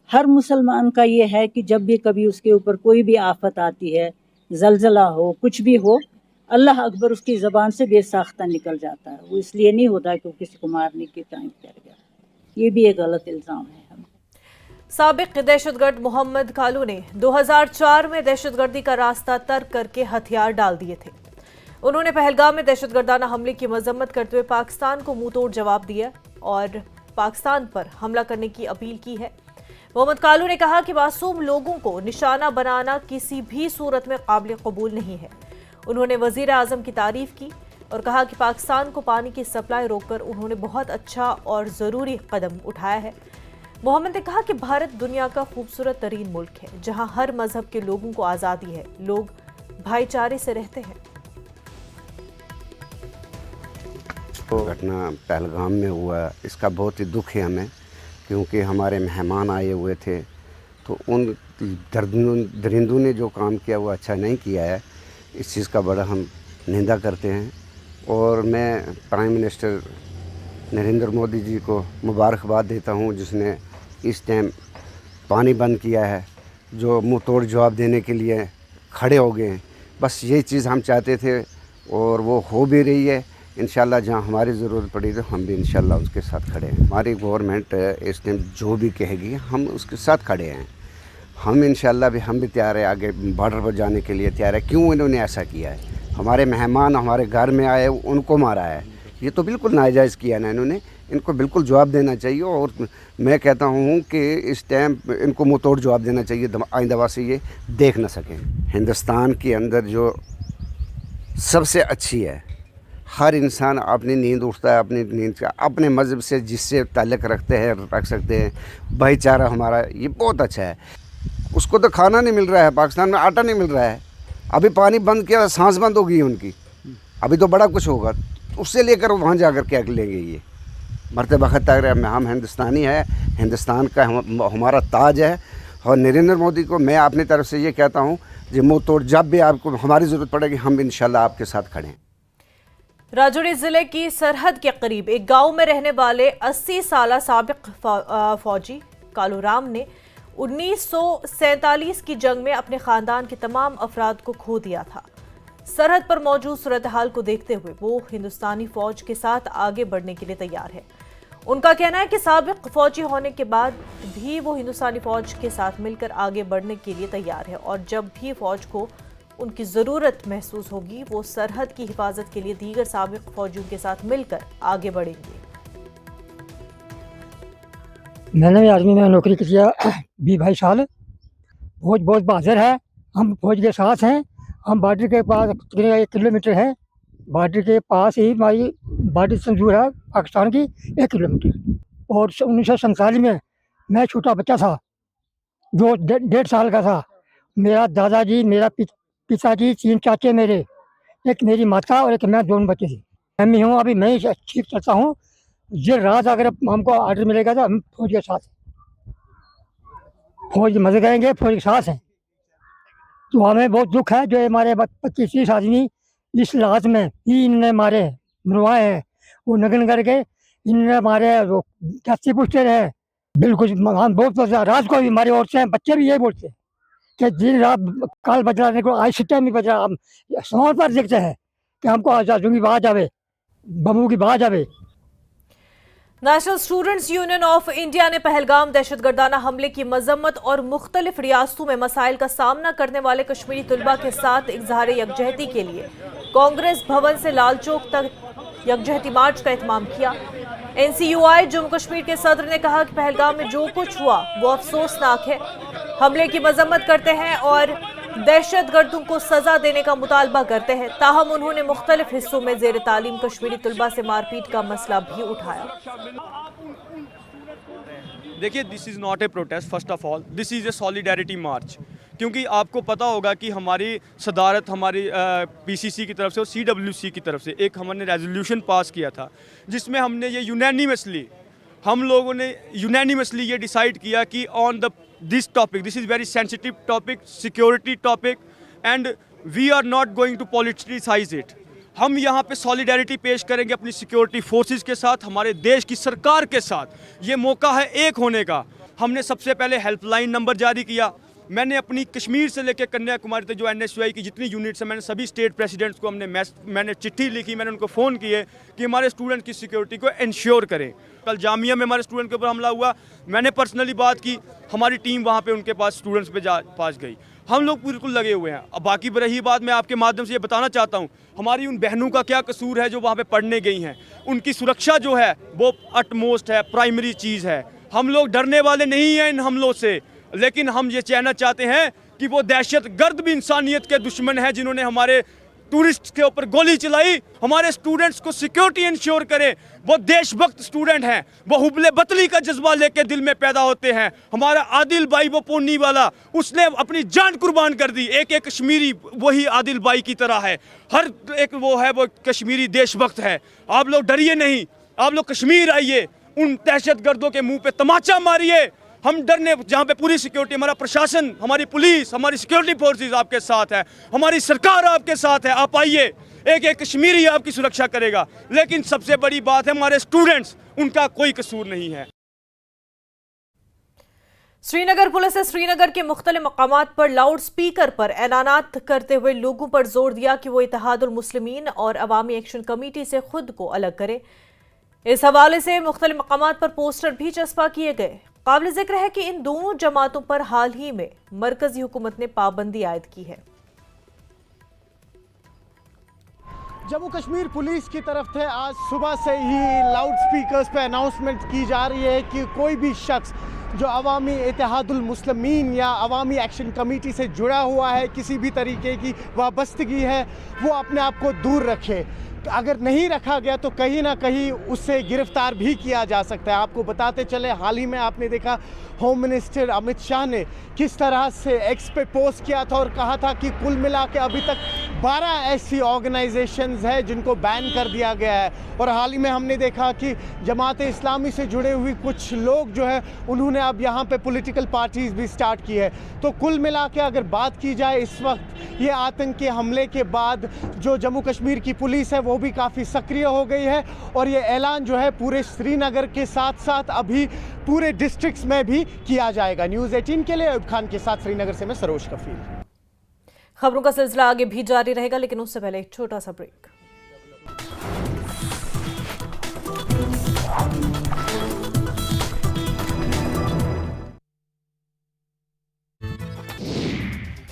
[SPEAKER 18] हर मुसलमान का ये है कि जब भी कभी उसके ऊपर कोई भी आफत आती है, जलजला हो, कुछ भी हो, अल्लाह अकबर उसकी ज़बान से बेसाख्ता निकल जाता है। वो इसलिए नहीं होता कि वो किसी को मारने के टाइम कर गया। ये भी एक गलत इल्ज़ाम है।
[SPEAKER 1] साबिक दहशतगर्द मोहम्मद कालू ने 2004 में दहशतगर्दी का रास्ता तर्क करके हथियार डाल दिए थे। उन्होंने पहलगाम में दहशतगर्दाना हमले की मजम्मत करते हुए पाकिस्तान को मुंहतोड़ जवाब दिया और पाकिस्तान पर हमला करने की अपील की है। मोहम्मद कालू ने कहा कि मासूम लोगों को निशाना बनाना किसी भी सूरत में काबिल कबूल नहीं है। उन्होंने वजीर आजम की तारीफ की और कहा कि पाकिस्तान को पानी की सप्लाई रोककर उन्होंने बहुत अच्छा और ज़रूरी कदम उठाया है। मोहम्मद ने कहा कि भारत दुनिया का खूबसूरत तरीन मुल्क है, जहां हर मजहब के लोगों को आज़ादी है, लोग भाईचारे से रहते हैं।
[SPEAKER 19] घटना पहलगाम में हुआ, इसका बहुत ही दुख है हमें, क्योंकि हमारे मेहमान आए हुए थे। तो उन दरिंदों ने जो काम किया वो अच्छा नहीं किया है। इस चीज़ का बड़ा हम निंदा करते हैं। और मैं प्राइम मिनिस्टर नरेंद्र मोदी जी को मुबारकबाद देता हूं, जिसने इस टाइम पानी बंद किया है, जो मुंह तोड़ जवाब देने के लिए खड़े हो गए हैं। बस यही चीज़ हम चाहते थे और वो हो भी रही है। इंशाल्लाह जहां हमारी ज़रूरत पड़ी तो हम भी इंशाल्लाह उसके साथ खड़े हैं। हमारी गवर्नमेंट इस टाइम जो भी कहेगी हम उसके साथ खड़े हैं। हम इंशाल्लाह भी हम भी तैयार है, आगे बॉर्डर पर जाने के लिए तैयार है। क्यों इन्होंने ऐसा किया है? हमारे मेहमान हमारे घर में आए, उनको मारा है, ये तो बिल्कुल नाजायज़ किया ना इन्होंने। इनको बिल्कुल जवाब देना चाहिए और मैं कहता हूँ कि इस टाइम इनको मुँह तोड़ जवाब देना चाहिए, आइंदा से ये देख ना सकें। हिंदुस्तान के अंदर जो सबसे अच्छी है, हर इंसान अपनी नींद उठता है, अपनी नींद का अपने मज़हब से जिससे ताल्लुक़ रख सकते हैं। भाईचारा हमारा ये बहुत अच्छा है। उसको तो खाना नहीं मिल रहा है, पाकिस्तान में आटा नहीं मिल रहा है। अभी पानी बंद किया, सांस बंद हो गई उनकी। अभी तो बड़ा कुछ होगा, उससे लेकर वहाँ जाकर क्या लेंगे? ये मरते वक्त तक हम हिंदुस्तानी है, हिंदुस्तान का हमारा ताज है। और नरेंद्र मोदी को मैं अपनी तरफ से ये कहता हूँ कि मुँह तोड़ जब भी आपको हमारी ज़रूरत पड़ेगी हम इंशाल्लाह आपके साथ खड़े हैं।
[SPEAKER 1] राजौरी जिले की सरहद के करीब एक गांव में रहने वाले 80 साला साबिक फौजी कालू राम ने 1947 की जंग में अपने खानदान के तमाम अफराद को खो दिया था। सरहद पर मौजूद सूरत हाल को देखते हुए वो हिंदुस्तानी फौज के साथ आगे बढ़ने के लिए तैयार है। उनका कहना है कि साबिक फौजी होने के बाद भी वो हिंदुस्तानी फौज के साथ मिलकर आगे बढ़ने के लिए तैयार है और जब भी फौज को उनकी ज़रूरत महसूस होगी वो सरहद की हिफाजत के लिए दीगर साबिक फौजियों के साथ मिलकर आगे बढ़ेंगे।
[SPEAKER 20] मैंने भी आर्मी में नौकरी किया 20-22 साल। फौज बहुत बहादुर है, हम फौज के साथ हैं। हम बॉर्डर के पास 1 किलोमीटर है, बॉर्डर के पास ही हमारी बॉर्डर से दूर है पाकिस्तान की 1 किलोमीटर। और 1947 में मैं छोटा बच्चा था, जो 1.5 साल का था। मेरा दादाजी, मेरा पिताजी, 3 चाचे मेरे, एक मेरी माता और एक मैं, दोनों बच्चे थे। मैं हूँ, अभी मैं ही ठीक चलता हूँ। जिस रात अगर हमको ऑर्डर मिलेगा तो हम फौज के साथ, फौज मजे करेंगे, फौज के साथ हैं। तो हमें बहुत दुख है जो हमारे 25-30 आदमी इस लाश में ही इन्होंने मारे मरवाए हैं। वो नगन करके इनने हमारे टैक्सी पूछते रहे, बिल्कुल हम बहुत रात को भी हमारे और से बच्चे भी यही बोलते हैं कि दिन रात काल बजराने को आज सिस्टम भी बजा, हम समझ पर देखते हैं कि हमको आज़ादी की बात आवे, बमों की बात आवे।
[SPEAKER 1] National Students Union of India ने पहलगाम दहशतगर्दाना हमले की मजम्मत और मुख्तलिफ रियासतों में मसाइल का सामना करने वाले कश्मीरी तलबा के साथ इजहार यकजहती के लिए कांग्रेस भवन से लाल चौक तक यकजहती मार्च का एहतमाम किया। NCUI जम्मू कश्मीर के सदर ने कहा कि पहलगाम में जो कुछ हुआ वो अफसोसनाक है, हमले की मजम्मत करते हैं और दहशतगर्दों को सजा देने का मुतालबा करते हैं। ताहम उन्होंने मुख्तलिफ हिस्सों में जेर तालीम कश्मीरी तलबा से मारपीट का मसला भी उठाया।
[SPEAKER 21] देखिए, this is not A protest, first of all this is a solidarity मार्च, क्योंकि आपको पता होगा कि हमारी सदारत हमारी PCC की तरफ से और CWC की तरफ से एक हमने रेजोल्यूशन पास किया था जिसमें हमने ये हम लोगों ने यूनानिमसली ये डिसाइड किया कि on this topic, this is very sensitive topic, security topic, and we are not going to politicise it. हम यहाँ पे सॉलिडारिटी पेश करेंगे अपनी सिक्योरिटी फोर्सेस के साथ, हमारे देश की सरकार के साथ। ये मौका है एक होने का। हमने सबसे पहले हेल्पलाइन नंबर जारी किया। मैंने अपनी कश्मीर से लेकर कन्याकुमारी तक जो NSUI की जितनी यूनिट्स हैं, मैंने सभी स्टेट प्रेसिडेंट्स को मैंने चिट्ठी लिखी, मैंने उनको फ़ोन किए कि हमारे स्टूडेंट की सिक्योरिटी को इंश्योर करें। कल जामिया में हमारे स्टूडेंट के ऊपर हमला हुआ, मैंने पर्सनली बात की, हमारी टीम वहाँ पे उनके पास स्टूडेंट्स पे पास गई। हम लोग बिल्कुल लगे हुए हैं। अब बाकी रही बात, मैं आपके माध्यम से ये बताना चाहता हूँ, हमारी उन बहनों का क्या कसूर है जो वहाँ पे पढ़ने गई हैं। उनकी सुरक्षा जो है वो अटमोस्ट है, प्राइमरी चीज़ है। हम लोग डरने वाले नहीं हैं इन हमलों से, लेकिन हम ये कहना चाहते हैं कि वो दहशतगर्द भी इंसानियत के दुश्मन हैं जिन्होंने हमारे टूरिस्ट के ऊपर गोली चलाई। हमारे स्टूडेंट्स को सिक्योरिटी इंश्योर करें। वो देशभक्त स्टूडेंट हैं, वो हुबले बतली का जज्बा लेके दिल में पैदा होते हैं। हमारा आदिल भाई वो पोनी वाला, उसने अपनी जान कुर्बान कर दी। एक एक कश्मीरी वही आदिल भाई की तरह है, हर एक वो है, वो कश्मीरी देशभक्त है। आप लोग डरिए नहीं, आप लोग कश्मीर आइए, उन दहशतगर्दों के मुंह पे तमाचा मारिए। हम डरने, जहाँ पे पूरी सिक्योरिटी, हमारा प्रशासन, हमारी पुलिस, हमारी सिक्योरिटी फोर्सेस आपके साथ है, हमारी सरकार आपके साथ है। आप आइए, एक एक कश्मीरी आपकी सुरक्षा करेगा। लेकिन सबसे बड़ी बात है हमारे स्टूडेंट्स, उनका कोई कसूर नहीं है।
[SPEAKER 1] श्रीनगर पुलिस ने श्रीनगर के मुख्तलिफ मकामात पर लाउड स्पीकर पर ऐलानात करते हुए लोगों पर जोर दिया कि वो इत्तेहादुल मुस्लिमीन और अवामी एक्शन कमेटी से खुद को अलग करे। इस हवाले से मुख्तलिफ मकामात पर पोस्टर भी चस्पा किए गए। काबिल जिक्र है कि इन दोनों जमातों पर हाल ही में मरकजी हुकूमत ने पाबंदी आयद की है।
[SPEAKER 22] जम्मू कश्मीर पुलिस की तरफ से आज सुबह से ही लाउड स्पीकर्स पे अनाउंसमेंट की जा रही है कि कोई भी शख्स जो अवामी इत्तेहादुल मुस्लिमीन या अवामी एक्शन कमेटी से जुड़ा हुआ है, किसी भी तरीके की वाबस्तगी है, वो अपने आप को दूर रखे। अगर नहीं रखा गया तो कहीं ना कहीं उससे गिरफ्तार भी किया जा सकता है। आपको बताते चले, हाल ही में आपने देखा होम मिनिस्टर अमित शाह ने किस तरह से एक्स पे पोस्ट किया था और कहा था कि कुल मिला के अभी तक 12 ऐसी ऑर्गेनाइजेशंस हैं जिनको बैन कर दिया गया है। और हाल ही में हमने देखा कि जमात इस्लामी से जुड़े हुए कुछ लोग जो है उन्होंने अब यहाँ पे पॉलिटिकल पार्टीज भी स्टार्ट की है। तो कुल मिला के अगर बात की जाए, इस वक्त ये आतंकी हमले के बाद जो जम्मू कश्मीर की पुलिस है वो भी काफ़ी सक्रिय हो गई है और ये ऐलान जो है पूरे श्रीनगर के साथ साथ अभी पूरे डिस्ट्रिक्ट्स में भी किया जाएगा। न्यूज़ 18 के लिए अयूब खान के साथ श्रीनगर से मैं सरोज कफील।
[SPEAKER 1] खबरों का सिलसिला आगे भी जारी रहेगा, लेकिन उससे पहले एक छोटा सा ब्रेक।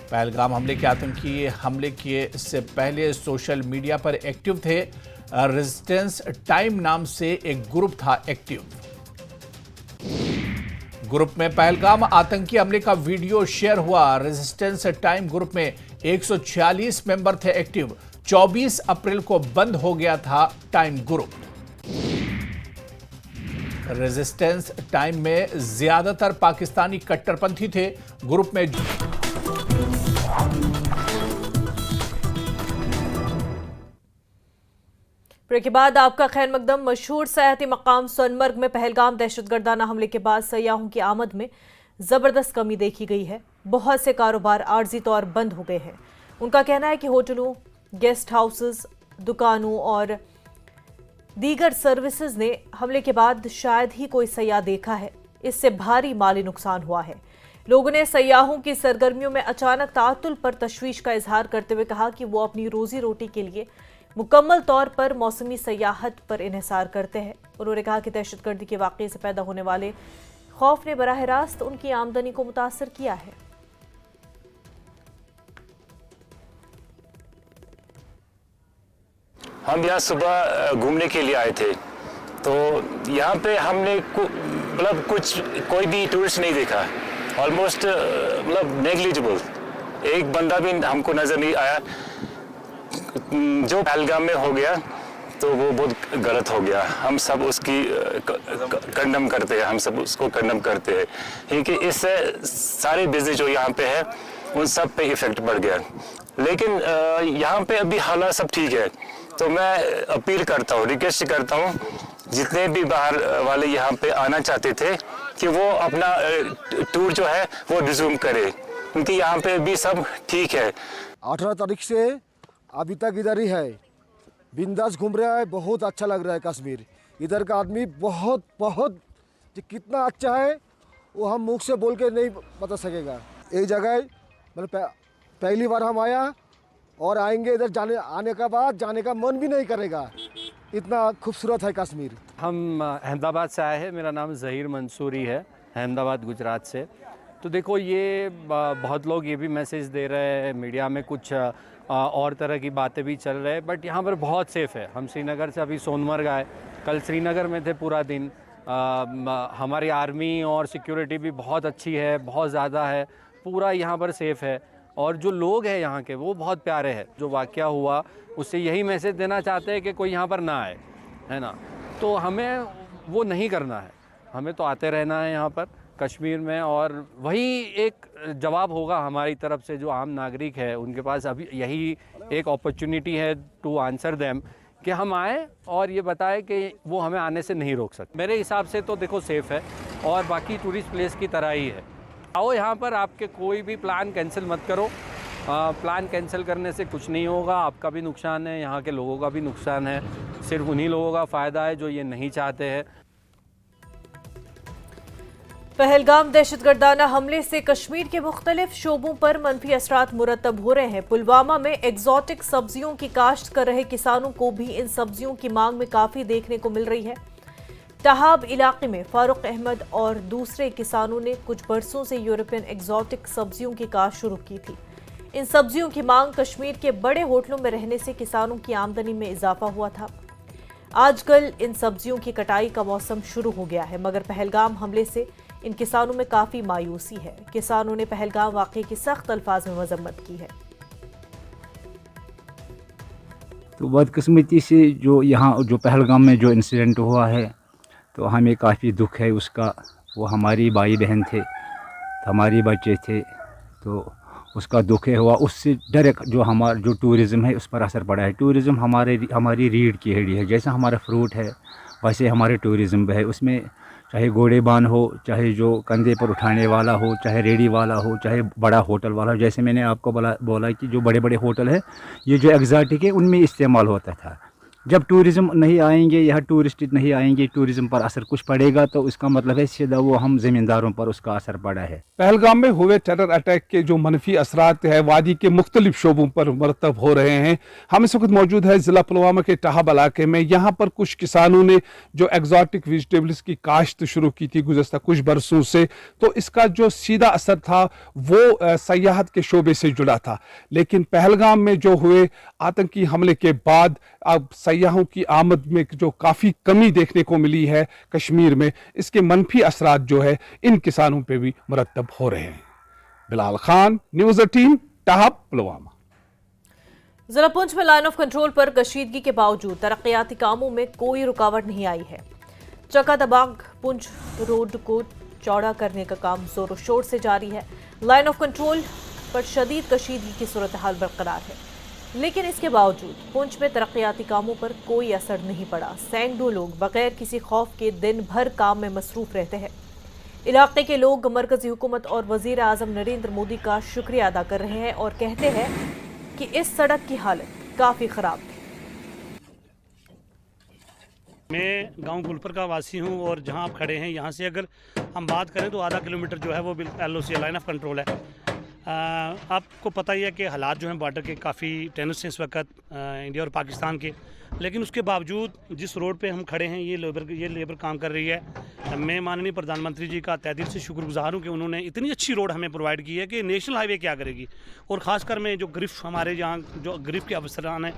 [SPEAKER 13] पहलगाम हमले के आतंकी हमले के से पहले सोशल मीडिया पर एक्टिव थे। रेजिस्टेंस टाइम नाम से एक ग्रुप था एक्टिव। ग्रुप में पहलगाम आतंकी हमले का वीडियो शेयर हुआ। रेजिस्टेंस टाइम ग्रुप में 146 मेंबर थे एक्टिव। 24 अप्रैल को बंद हो गया था टाइम ग्रुप। रेजिस्टेंस टाइम में ज्यादातर पाकिस्तानी कट्टरपंथी थे। ग्रुप में
[SPEAKER 1] ब्रेक के बाद आपका खैर मकदम। मशहूर सयाहती मकाम सोनमर्ग में पहलगाम दहशतगर्दाना हमले के बाद सयाहों की आमद में जबरदस्त कमी देखी गई है। बहुत से कारोबार आर्जी तौर बंद हो गए हैं। उनका कहना है कि होटलों, गेस्ट हाउसेस, दुकानों और दीगर सर्विसेज ने हमले के बाद शायद ही कोई सयाह देखा है। इससे भारी माली नुकसान हुआ है। लोगों ने सयाहों की सरगर्मियों में अचानक ताअत्तुल पर तशवीश का इजहार करते हुए कहा कि वो अपनी रोजी रोटी के लिए मुकम्मल तौर पर मौसमी सयाहत पर इन्हिसार करते हैं। उन्होंने कहा कि दहशतगर्दी के वाक़े से पैदा होने वाले खौफ ने बराह रास्त उनकी आमदनी को मुतासर किया है।
[SPEAKER 4] हम यहाँ सुबह घूमने के लिए आए थे, तो यहाँ पे हमने मतलब कोई भी टूरिस्ट नहीं देखा, ऑलमोस्ट मतलब नेग्लिजिबल, एक बंदा भी हमको नज़र नहीं आया। जो पहलगाम में हो गया तो वो बहुत गलत हो गया। हम सब उसकी कंडम करते हैं, हम सब उसको कंडम करते हैं, क्योंकि इससे सारे बिजनेस जो यहाँ पे है उन सब पे इफेक्ट पड़ गया। लेकिन यहाँ पे अभी हालात सब ठीक है, तो मैं अपील करता हूँ, रिक्वेस्ट करता हूँ, जितने भी बाहर वाले यहाँ पे आना चाहते थे कि वो अपना टूर जो है वो रिज्यूम करे, क्योंकि यहाँ पे भी सब ठीक है।
[SPEAKER 5] 18 तारीख से अभी तक इधर ही है, बिंदास घूम रहा है, बहुत अच्छा लग रहा है कश्मीर। इधर का आदमी बहुत बहुत कितना अच्छा है वो हम मुख से बोल के नहीं बता सकेगा। एक जगह मतलब पहली बार हम आया और आएंगे, इधर आने का बाद जाने का मन भी नहीं करेगा, इतना खूबसूरत है कश्मीर।
[SPEAKER 23] हम अहमदाबाद से आए हैं, मेरा नाम ज़हीर मंसूरी है, अहमदाबाद गुजरात से। तो देखो, ये बहुत लोग ये भी मैसेज दे रहे हैं, मीडिया में कुछ और तरह की बातें भी चल रहे हैं, बट यहाँ पर बहुत सेफ़ है। हम श्रीनगर से अभी सोनमर्ग आए, कल श्रीनगर में थे पूरा दिन। हमारी आर्मी और सिक्योरिटी भी बहुत अच्छी है, बहुत ज़्यादा है, पूरा यहाँ पर सेफ़ है। और जो लोग हैं यहाँ के वो बहुत प्यारे हैं। जो वाक़या हुआ उससे यही मैसेज देना चाहते हैं कि कोई यहाँ पर ना आए, है ना। तो हमें वो नहीं करना है, हमें तो आते रहना है यहाँ पर कश्मीर में, और वही एक जवाब होगा हमारी तरफ से जो आम नागरिक है उनके पास। अभी यही एक अपॉर्चुनिटी है टू आंसर देम कि हम आए और ये बताएं कि वो हमें आने से नहीं रोक सकते। मेरे हिसाब से तो देखो सेफ़ है और बाकी टूरिस्ट प्लेस की तरह ही है। आओ यहाँ पर, आपके कोई भी प्लान कैंसिल मत करो। प्लान कैंसिल करने से कुछ नहीं होगा, आपका भी नुकसान है, यहाँ के लोगों का भी नुकसान है। सिर्फ उन्हीं लोगों का फ़ायदा है जो ये नहीं चाहते हैं।
[SPEAKER 1] पहलगाम दहशतगर्दाना हमले से कश्मीर के मुख्तलिफ शोबों पर मनफी असरात मुरतब हो रहे हैं। पुलवामा में एग्जॉटिक सब्जियों की काश्त कर रहे किसानों को भी इन सब्जियों की मांग में काफ़ी देखने को मिल रही है। तहाब इलाके में फारूक अहमद और दूसरे किसानों ने कुछ बरसों से यूरोपियन एग्जॉटिक सब्जियों की काश्त शुरू की थी। इन सब्जियों की मांग कश्मीर के बड़े होटलों में रहने से किसानों की आमदनी में इजाफा हुआ था। आजकल इन सब्जियों की कटाई का मौसम शुरू हो गया है, मगर पहलगाम हमले से इन किसानों में काफ़ी मायूसी है। किसानों ने पहलगाम वाक़े की सख्त अल्फाज में मजम्मत की है।
[SPEAKER 24] तो बदकिस्मती से जो यहाँ जो पहलगाम में जो इंसिडेंट हुआ है, तो हमें काफ़ी दुख है उसका। वो हमारी भाई बहन थे, हमारे बच्चे थे, तो उसका दुख है हुआ। उससे डायरेक्ट जो हमारा जो टूरिज़्म है उस पर असर पड़ा है। टूरिज़्म हमारी रीढ़ की हड्डी है। जैसा हमारा फ्रूट है वैसे हमारे टूरिज़्म है। उसमें चाहे घोड़ेबान हो, चाहे जो कंधे पर उठाने वाला हो, चाहे रेडी वाला हो, चाहे बड़ा होटल वाला हो। जैसे मैंने आपको बोला कि जो बड़े बड़े होटल है, ये जो एग्जॉटिक है, उनमें इस्तेमाल होता था। जब टूरिज़्म नहीं आएंगे, यहाँ टूरिस्ट नहीं आएंगे, टूरिज़्म पर असर कुछ पड़ेगा, तो इसका मतलब है सीधा वो हम ज़मींदारों पर उसका असर पड़ा है।
[SPEAKER 25] पहलगाम में हुए टेरर अटैक के जो मनफी असरात है वादी के मुख्तलिफ शोबों पर मरतब हो रहे हैं। हम इस वक्त मौजूद है ज़िला पुलवामा के टाहब इलाके में। यहाँ पर कुछ किसानों ने जो एग्जॉटिक वेजिटेबल्स की काश्त शुरू की थी गुज़श्ता कुछ बरसों से, तो इसका जो सीधा असर था वो सयाहत के शोबे से जुड़ा था। लेकिन पहलगाम में जो हुए आतंकी हमले के बाद अब सयाहों की आमद में जो काफ़ी कमी देखने को मिली है कश्मीर में, इसके मनफी असरात जो है इन किसानों पे भी मुरतब हो रहे हैं। बिलाल खान, न्यूज़ 18, टाहब, पुलवामा।
[SPEAKER 1] जिला पुंछ में लाइन ऑफ कंट्रोल पर कशीदगी के बावजूद तरक्याती कामों में कोई रुकावट नहीं आई है। चकादबाग पुंछ रोड को चौड़ा करने का काम जोरों शोर से जारी है। लाइन ऑफ कंट्रोल पर शदीद कशीदगी की सूरत हाल बरकरार है, लेकिन इसके बावजूद पुंछ में तरक्याती कामों पर कोई असर नहीं पड़ा। सैकड़ों लोग बगैर किसी खौफ के दिन भर काम में मसरूफ रहते हैं। इलाके के लोग मरकजी हुकूमत और वजीर आजम नरेंद्र मोदी का शुक्रिया अदा कर रहे हैं और कहते हैं कि इस सड़क की हालत काफ़ी ख़राब थी।
[SPEAKER 2] मैं गांव गुलपर का वासी हूं और जहां आप खड़े हैं यहां से अगर हम बात करें तो आधा किलोमीटर जो है वो LOC लाइन ऑफ कंट्रोल है। आपको पता ही है कि हालात जो हैं बॉर्डर के काफ़ी टेंस हैं इस वक्त इंडिया और पाकिस्तान के, लेकिन उसके बावजूद जिस रोड पे हम खड़े हैं ये लेबर काम कर रही है। मैं माननीय प्रधानमंत्री जी का तहे दिल से शुक्रगुजार हूँ कि उन्होंने इतनी अच्छी रोड हमें प्रोवाइड की है कि नेशनल हाईवे क्या करेगी। और ख़ासकर मैं जो ग्रिफ हमारे यहाँ जो ग्रिफ के अफसरान हैं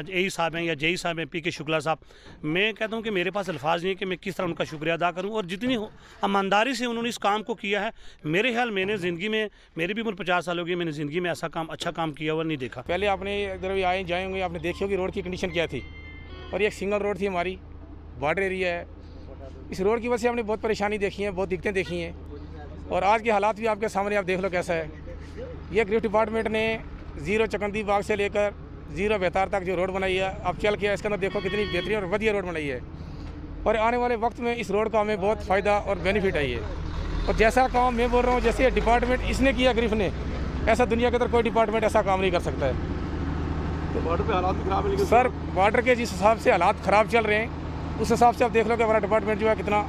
[SPEAKER 2] AE साहब हैं या JE साहब हैं PK शुक्ला साहब, मैं कहता हूँ कि मेरे पास अल्फाज नहीं है कि मैं किस तरह उनका शुक्रिया अदा करूँ। और जितनी ईमानदारी से उन्होंने इस काम को किया है, मेरे ख्याल मैंने ज़िंदगी में, मेरी भी उम्र 50 साल हो गई, मैंने ज़िंदगी में ऐसा काम अच्छा काम किया हुआ नहीं देखा।
[SPEAKER 3] पहले आपने इधर भी आए जाए होंगे, आपने देखी होगी रोड की कंडीशन क्या थी, और ये एक सिंगल रोड थी, हमारी बॉर्डर एरिया है। इस रोड की वजह से हमने बहुत परेशानी देखी है, बहुत दिक्कतें देखी हैं, और आज के हालात भी आपके सामने आप देख लो कैसा है। ये ग्रिफ डिपार्टमेंट ने 0 चकंदी बाग से लेकर 0 बेतार तक जो रोड बनाई है, आप चल के इसके अंदर देखो कितनी बेहतरीन और बढ़िया रोड बनाई है। और आने वाले वक्त में इस रोड का हमें बहुत फ़ायदा और बेनिफिट है ये। और जैसा काम मैं बोल रहा हूँ, जैसे डिपार्टमेंट इसने किया ग्रिफ ने, ऐसा दुनिया के अंदर कोई डिपार्टमेंट ऐसा काम नहीं कर सकता है।
[SPEAKER 25] तो बॉर्डर पे हालात खराब है, लेकिन
[SPEAKER 3] सर बॉर्डर के जिस हिसाब से हालात ख़राब चल रहे हैं, उस हिसाब से आप देख लो कि हमारा डिपार्टमेंट जो है कितना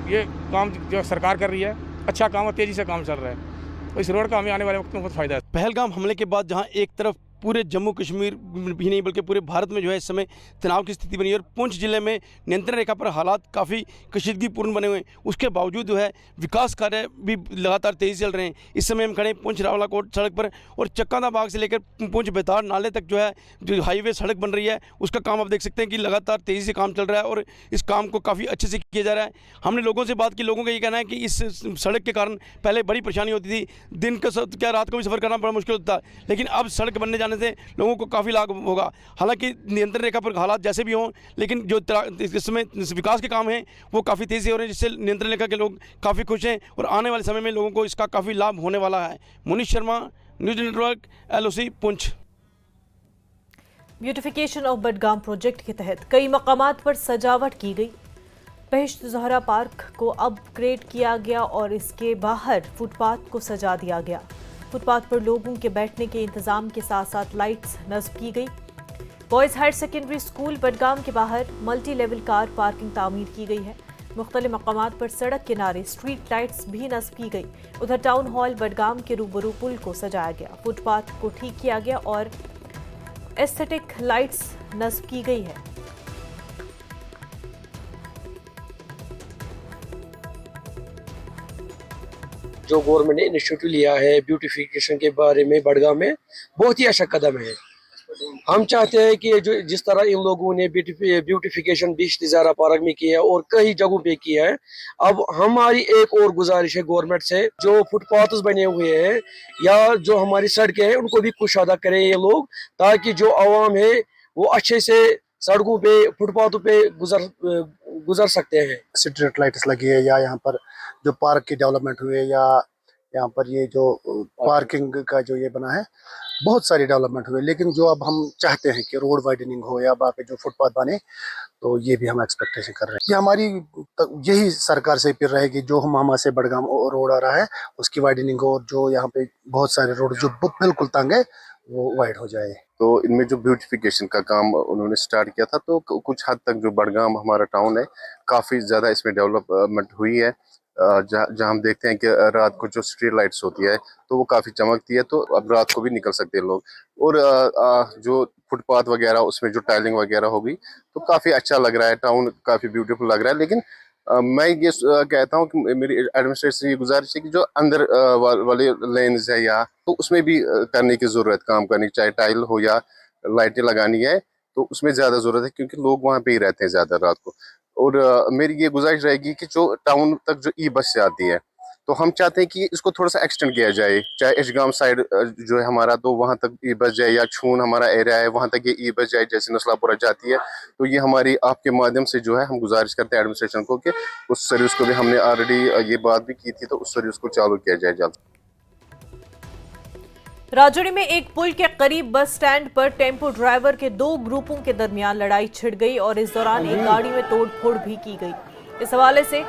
[SPEAKER 3] ये काम जो सरकार कर रही है, अच्छा काम और तेज़ी से काम चल रहा है। तो इस रोड का हमें आने वाले वक्त में बहुत फ़ायदा है।
[SPEAKER 6] पहलगाम हमले के बाद जहां एक तरफ पूरे जम्मू कश्मीर भी नहीं बल्कि पूरे भारत में जो है इस समय तनाव की स्थिति बनी है और पुंछ जिले में नियंत्रण रेखा पर हालात काफ़ी कशीदगीपूर्ण बने हुए हैं, उसके बावजूद जो है विकास कार्य भी लगातार तेज़ी चल रहे हैं। इस समय हम खड़े पुंछ रावलाकोट सड़क पर और चक्कादा बाग से लेकर पुंछ बेतार नाले तक जो है जो हाईवे सड़क बन रही है, उसका काम आप देख सकते हैं कि लगातार तेज़ी से काम चल रहा है और इस काम को काफ़ी अच्छे से किया जा रहा है। हमने लोगों से बात की, लोगों का ये कहना है कि इस सड़क के कारण पहले बड़ी परेशानी होती थी, दिन का क्या रात को भी सफ़र करना बड़ा मुश्किल होता था, लेकिन अब सड़क बनने जाने से लोगों को काफ़ी लाभ होगा। हालांकि नियंत्रण रेखा पर हालात जैसे भी हों, लेकिन जो इस समय विकास के काम हैं वो काफ़ी तेज़ी हो रहे हैं, जिससे नियंत्रण रेखा के लोग काफ़ी खुश हैं और आने वाले समय में लोगों को इसका काफ़ी लाभ होने वाला है। Munish Sharma, news network, LOC Poonch.
[SPEAKER 1] Beautification of Budgam project के तहत कई मकामात पर सजावट की गई। बहिश्त ज़हरा पार्क को अपग्रेड किया गया और इसके बाहर फुटपाथ को सजा दिया गया। फुटपाथ पर लोगों के बैठने के इंतजाम के साथ साथ लाइट्स नस्ब की गई। Boys higher secondary school Budgam के बाहर मल्टी लेवल कार पार्किंग तामीर की गई है। मुख्तलिफ मकामात पर सड़क किनारे स्ट्रीट लाइट्स भी नस्ब की गई। उधर टाउन हॉल बडगाम के रूबरू पुल को सजाया गया, फुटपाथ को ठीक किया गया और एस्थेटिक लाइट्स नस्ब की गई है।
[SPEAKER 7] जो गवर्नमेंट ने इनिशिएटिव लिया है ब्यूटिफिकेशन के बारे में बडगाम में, बहुत ही अच्छा कदम है। हम चाहते हैं कि जो जिस तरह इन लोगों ने ब्यूटिफिकेशन बिहिश्त ज़हरा पार्क में किया है और कई जगहों पे किया है, अब हमारी एक और गुजारिश है गवर्नमेंट से, जो फुटपाथ्स बने हुए हैं या जो हमारी सड़कें हैं उनको भी कुशादा करें ये लोग, ताकि जो आवाम है वो अच्छे से सड़कों पे फुटपाथों पे गुजर सकते हैं।
[SPEAKER 8] स्ट्रीट लाइट्स लगी है या यहाँ पर जो पार्क की डेवलपमेंट हुई है या यहाँ पर ये जो पार्किंग का जो ये बना है, बहुत सारी डेवलपमेंट हुई है। लेकिन जो अब हम चाहते हैं कि रोड वाइडनिंग हो या बाकी जो फुटपाथ बने, तो ये भी हम एक्सपेक्टेशन कर रहे हैं। ये हमारी यही सरकार से अपील रहेगी, जो हम से बडगाम रोड आ रहा है उसकी वाइडनिंग हो, और जो यहाँ पे बहुत सारे रोड जो बिल्कुल तंग है वो वाइड हो जाए।
[SPEAKER 26] तो इनमें जो ब्यूटिफिकेशन का काम उन्होंने स्टार्ट किया था, तो कुछ हद तक जो बडगाम हमारा टाउन है काफ़ी ज़्यादा इसमें डेवलपमेंट हुई है। जहाँ हम देखते हैं कि रात को जो स्ट्रीट लाइट्स होती है तो वो काफ़ी चमकती है, तो अब रात को भी निकल सकते हैं लोग। और जो फुटपाथ वगैरह उसमें जो टाइलिंग वगैरह होगी तो काफ़ी अच्छा लग रहा है, टाउन काफ़ी ब्यूटीफुल लग रहा है। लेकिन मैं ये कहता हूँ कि मेरी एडमिनिस्ट्रेशन से ये गुजारिश है कि जो अंदर वाले लेन्स है या तो उसमें भी करने की ज़रूरत, काम करनी, चाहे टाइल हो या लाइटें लगानी है तो उसमें ज़्यादा ज़रूरत है, क्योंकि लोग वहाँ पे ही रहते हैं ज़्यादा रात को। और मेरी ये गुजारिश रहेगी कि जो टाउन तक जो ई बस से आती है, तो हम चाहते हैं कि इसको थोड़ा सा एक्सटेंड किया जाए, चाहे एशगाम साइड जो है हमारा, तो वहाँ तक ई बस जाए, या छून हमारा एरिया है वहाँ तक ये ई बस जाए, जैसे नस्लापुरा जाती है। तो ये हमारी आपके माध्यम से जो है हम गुजारिश करते हैं एडमिनिस्ट्रेशन को कि उस सर्विस को भी, हमने ऑलरेडी ये बात भी की थी, तो उस सर्विस को चालू किया जाए जल्द।
[SPEAKER 1] राजौरी में एक पुल के करीब बस स्टैंड पर टेम्पो ड्राइवर के 2 ग्रुपों के दरमियान लड़ाई छिड़ गई और इस दौरान एक गाड़ी में तोड़फोड़ भी की गई। इस हवाले से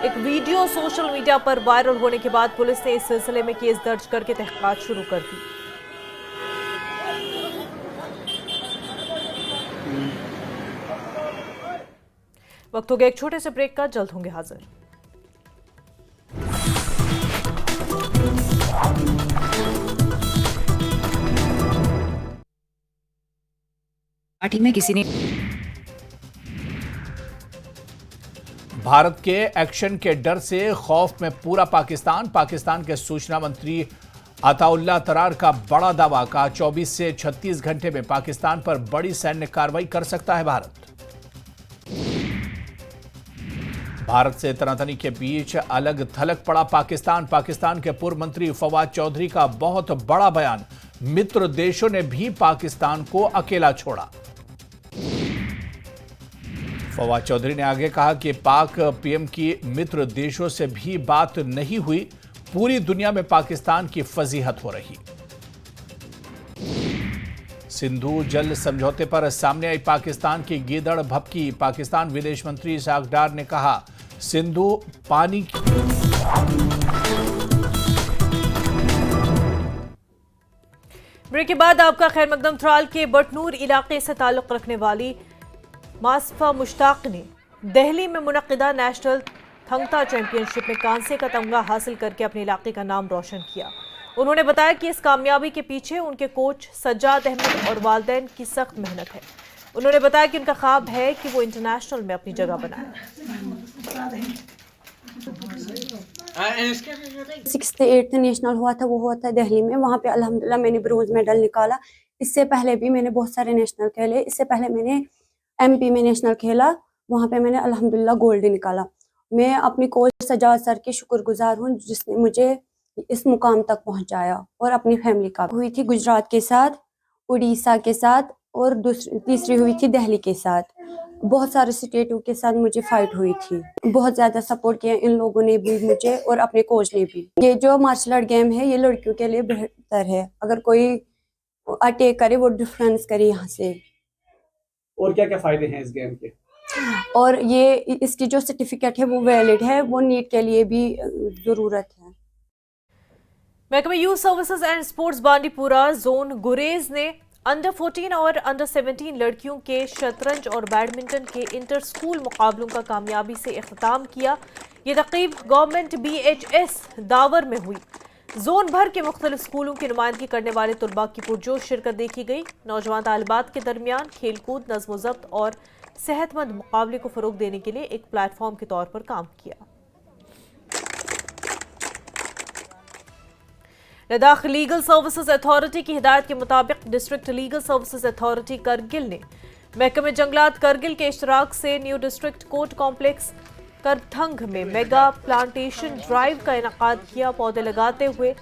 [SPEAKER 1] एक वीडियो सोशल मीडिया पर वायरल होने के बाद पुलिस ने इस सिलसिले में केस दर्ज करके तहकीकात शुरू कर दी। वक्त हो गया एक छोटे से ब्रेक का, जल्द होंगे हाजिर।
[SPEAKER 9] पार्टी में किसी ने
[SPEAKER 13] भारत के एक्शन के डर से खौफ में पूरा पाकिस्तान के सूचना मंत्री अताउल्लाह तरार का बड़ा दावा, कहा 24 से 36 घंटे में पाकिस्तान पर बड़ी सैन्य कार्रवाई कर सकता है भारत से तनातनी के बीच अलग थलग पड़ा पाकिस्तान के पूर्व मंत्री फवाद चौधरी का बहुत बड़ा बयान, मित्र देशों ने भी पाकिस्तान को अकेला छोड़ा। फवाद चौधरी ने आगे कहा कि पाक पीएम की मित्र देशों से भी बात नहीं हुई, पूरी दुनिया में पाकिस्तान की फजीहत हो रही। सिंधु जल समझौते पर सामने आई पाकिस्तान की गीदड़ भभकी, पाकिस्तान विदेश मंत्री इसहाक डार ने कहा सिंधु पानी
[SPEAKER 1] ब्रेक के बाद आपका खैर मकदम। त्राल के बटनूर इलाके से ताल्लुक रखने वाली मासफा मुश्ताक ने दिल्ली में मुनक्किदा नेशनल थंगता चैंपियनशिप में कांसे का तमगा हासिल करके अपने इलाके का नाम रोशन किया। उन्होंने बताया कि इस कामयाबी के पीछे उनके कोच सज्जाद अहमद और वालिदैन की सख्त मेहनत है। उन्होंने बताया कि उनका ख्वाब है कि वो इंटरनेशनल में अपनी जगह बनाए।
[SPEAKER 10] 6th 8th नेशनल हुआ था, वो हुआ था दिल्ली में। वहाँ पे अल्हम्दुलिल्लाह मैंने ब्रोंज मेडल निकाला। इससे पहले भी मैंने बहुत सारे नेशनल खेले। इससे पहले मैंने MP में नेशनल खेला, वहाँ पे मैंने अल्हम्दुलिल्लाह गोल्ड निकाला। मैं अपनी कोच सज्जाद सर की शुक्रगुजार हूँ जिसने मुझे इस मुकाम तक पहुँचाया, और अपनी फैमिली का। हुई थी गुजरात के साथ, उड़ीसा के साथ, और तीसरी हुई थी दिल्ली के साथ। बहुत सारे स्टेटों के साथ मुझे फाइट हुई थी। बहुत ज़्यादा सपोर्ट किया इन लोगों ने भी मुझे, और अपने कोच ने भी। ये जो मार्शल आर्ट गेम है ये लड़कियों के लिए बेहतर है। अगर कोई अटैक करे वो डिफेंस करे यहाँ से।
[SPEAKER 25] और क्या क्या फायदे हैं इस गेम के?
[SPEAKER 10] और ये इसकी जो सर्टिफिकेट है वो वैलिड है, वो नीट के लिए भी ज़रूरत है।
[SPEAKER 1] महकमे youth services and sports Bandipora zone गुरेज ने अंडर 14 और अंडर 17 लड़कियों के शतरंज और बैडमिंटन के इंटर स्कूल मुकाबलों का कामयाबी से इख्तिताम किया। ये तक़रीब गवर्नमेंट BHS दावर में हुई। जोन भर के मुख्तलिफ स्कूलों की नुमाइंदगी करने वाले तुलबा की पुरजोश शिरकत देखी गई। नौजवान तालिबात के दरमियान खेलकूद, नज़्म ज़ब्त और सेहतमंद मुकाबले को फ़रोग देने के लिए एक प्लेटफॉर्म के तौर पर काम किया। लद्दाख लीगल सर्विसेज अथॉरिटी की हिदायत के मुताबिक district legal services authority Kargil ने महकमे जंगलात करगिल के इश्तराक से न्यू डिस्ट्रिक्ट कोर्ट कॉम्प्लेक्स करथंग में मेगा प्लांटेशन ड्राइव का इनेकाद किया। पौधे लगाते हुए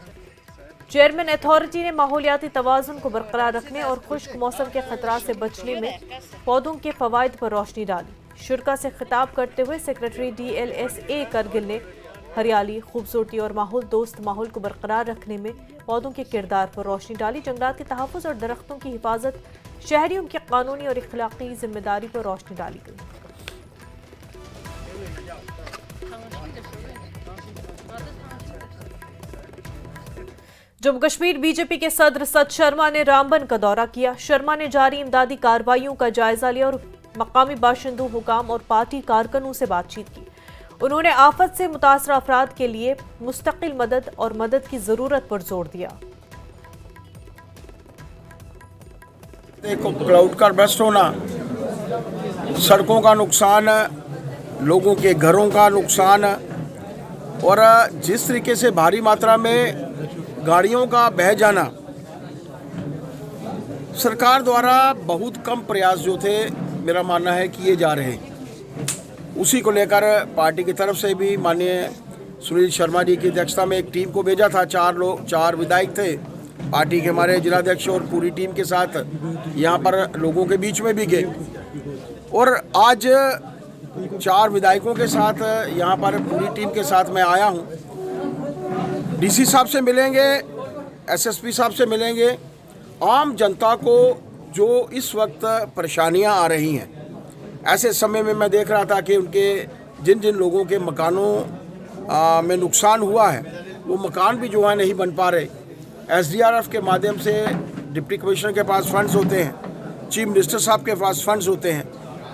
[SPEAKER 1] चेयरमैन अथॉरिटी ने माहौलियाती तवाज़ुन को बरकरार रखने और खुश्क मौसम के खतरा से बचने में पौधों के फवाइद पर रोशनी डाली। शुरा से खिताब करते हुए सेक्रेटरी DLSA करगिल ने हरियाली, खूबसूरती और माहौल दोस्त माहौल को बरकरार रखने में पौधों के किरदार पर रोशनी डाली। जंगलात के तहफ़्फ़ुज़ और दरख्तों की हिफाजत शहरियों की कानूनी और इखलाकी जिम्मेदारी पर रोशनी डाली गई। जम्मू कश्मीर बीजेपी के सदर सत शर्मा ने रामबन का दौरा किया। शर्मा ने जारी इमदादी कार्रवाइयों का जायजा लिया और मकामी बाशिंदों, हुकाम और पार्टी कारकुनों से बातचीत की। उन्होंने आफत से मुतासर अफराद के लिए मुस्तकिल मदद और मदद की जरूरत पर जोर दिया।
[SPEAKER 11] क्लाउड का बर्स्ट होना, सड़कों का नुकसान, लोगों के घरों का नुकसान, और जिस तरीके से भारी मात्रा में गाड़ियों का बह जाना, सरकार द्वारा बहुत कम प्रयास जो थे मेरा मानना है किए जा रहे हैं। उसी को लेकर पार्टी की तरफ से भी माननीय सुनील शर्मा जी की अध्यक्षता में एक टीम को भेजा था। 4 विधायक थे, पार्टी के हमारे जिलाध्यक्ष और पूरी टीम के साथ यहाँ पर लोगों के बीच में भी गए, और आज 4 विधायकों के साथ यहाँ पर पूरी टीम के साथ मैं आया हूँ। DC साहब से मिलेंगे, SSP साहब से मिलेंगे। आम जनता को जो इस वक्त परेशानियाँ आ रही हैं, ऐसे समय में मैं देख रहा था कि उनके जिन जिन लोगों के मकानों में नुकसान हुआ है, वो मकान भी जो है नहीं बन पा रहे। SDRF के माध्यम से डिप्टी कमिश्नर के पास फंड्स होते हैं, चीफ मिनिस्टर साहब के पास फंड्स होते हैं,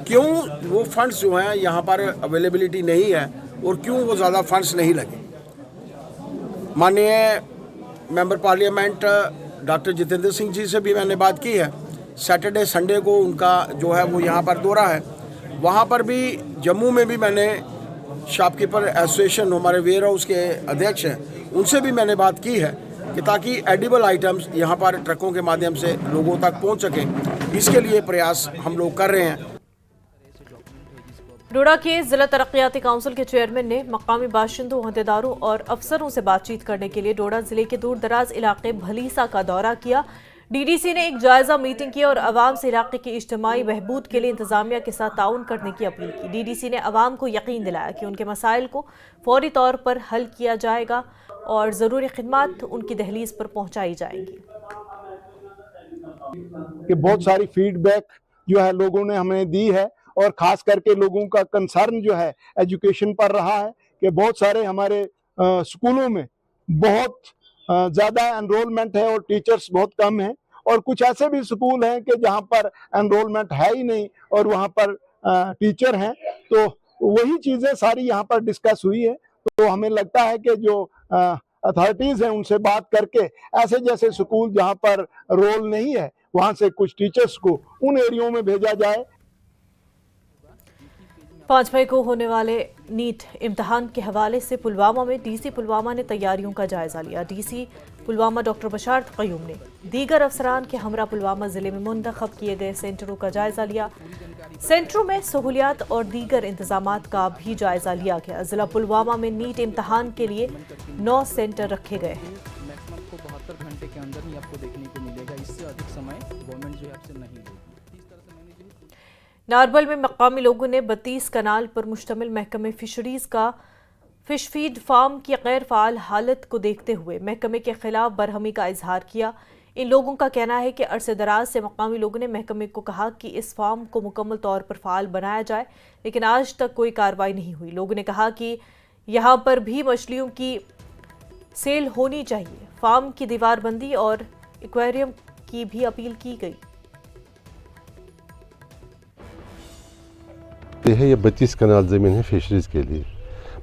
[SPEAKER 11] क्यों वो फंड्स जो हैं यहाँ पर अवेलेबिलिटी नहीं है और क्यों वो ज़्यादा फंड्स नहीं लगे। माननीय member parliament doctor Jitendra Singh ji से भी मैंने बात की है। सैटरडे संडे को उनका जो है वो यहाँ पर दौरा है। वहाँ पर भी जम्मू में भी मैंने शॉपकीपर एसोसिएशन हमारे वेयर हाउस के अध्यक्ष हैं, उनसे भी मैंने बात की है कि ताकि एडिबल आइटम्स यहाँ पर ट्रकों के माध्यम से लोगों तक पहुँच सकें। इसके लिए प्रयास हम लोग कर रहे हैं।
[SPEAKER 1] डोडा के जिला तरक्याती काउंसिल के चेयरमैन ने मकामी बाशिंदों, अहदेदारों और अफसरों से बातचीत करने के लिए डोडा जिले के दूर दराज इलाके भलीसा का दौरा किया। डीडीसी ने एक जायजा मीटिंग की और आवाम से इलाके की इज्तिमाई बहबूद के लिए इंतजामिया के साथ ताउन करने की अपील की। डीडीसी ने आवाम को यकीन दिलाया कि उनके मसाइल को फौरी तौर पर हल किया जाएगा और ज़रूरी खिदमात उनकी दहलीज पर पहुँचाई जाएंगी।
[SPEAKER 12] कि बहुत सारी फीडबैक जो है लोगों ने हमें दी है और ख़ास करके लोगों का कंसर्न जो है एजुकेशन पर रहा है कि बहुत सारे हमारे स्कूलों में बहुत ज़्यादा एनरोलमेंट है और टीचर्स बहुत कम हैं, और कुछ ऐसे भी स्कूल हैं कि जहां पर एनरोलमेंट है ही नहीं और वहां पर टीचर हैं। तो वही चीज़ें सारी यहां पर डिस्कस हुई है। तो हमें लगता है कि जो अथॉरिटीज़ हैं उनसे बात करके ऐसे जैसे स्कूल जहां पर रोल नहीं है वहां से कुछ टीचर्स को उन एरियो में भेजा जाए।
[SPEAKER 1] 5 मई को होने वाले नीट इम्तिहान के हवाले से पुलवामा में डीसी पुलवामा ने तैयारियों का जायजा लिया। डीसी पुलवामा डॉक्टर बशारत क़य्यूम ने दीगर अफसरान के हमरा पुलवामा जिले में मुंतखब किए गए सेंटरों का जायजा लिया। सेंटरों में सहूलियात और दीगर इंतजामात का भी जायजा लिया गया। जिला पुलवामा में नीट इम्तिहान के लिए 9 सेंटर रखे गए हैं।
[SPEAKER 14] मैक्सिमम को 72 घंटे के अंदर ही आपको देखने को मिलेगा, इससे अधिक समय गवर्नमेंट जो है आपसे नहीं लेगी।
[SPEAKER 1] नारबल में मकामी लोगों ने 32 कनाल पर मुश्तमिल महकमे फिशरीज का फिश फीड फार्म की गैर फाल हालत को देखते हुए महकमे के खिलाफ बरहमी का इजहार किया। इन लोगों का कहना है कि अरसे दराज से मकामी लोगों ने महकमे को कहा कि इस फार्म को मुकम्मल तौर पर फाल बनाया जाए, लेकिन आज तक कोई कार्रवाई नहीं हुई। लोगों ने कहा कि यहाँ पर भी मछलियों की सेल होनी चाहिए। फार्म की दीवारबंदी और एक्वेरियम की भी अपील की गई।
[SPEAKER 15] है ये 32 कनाल ज़मीन है फिशरीज़ के लिए,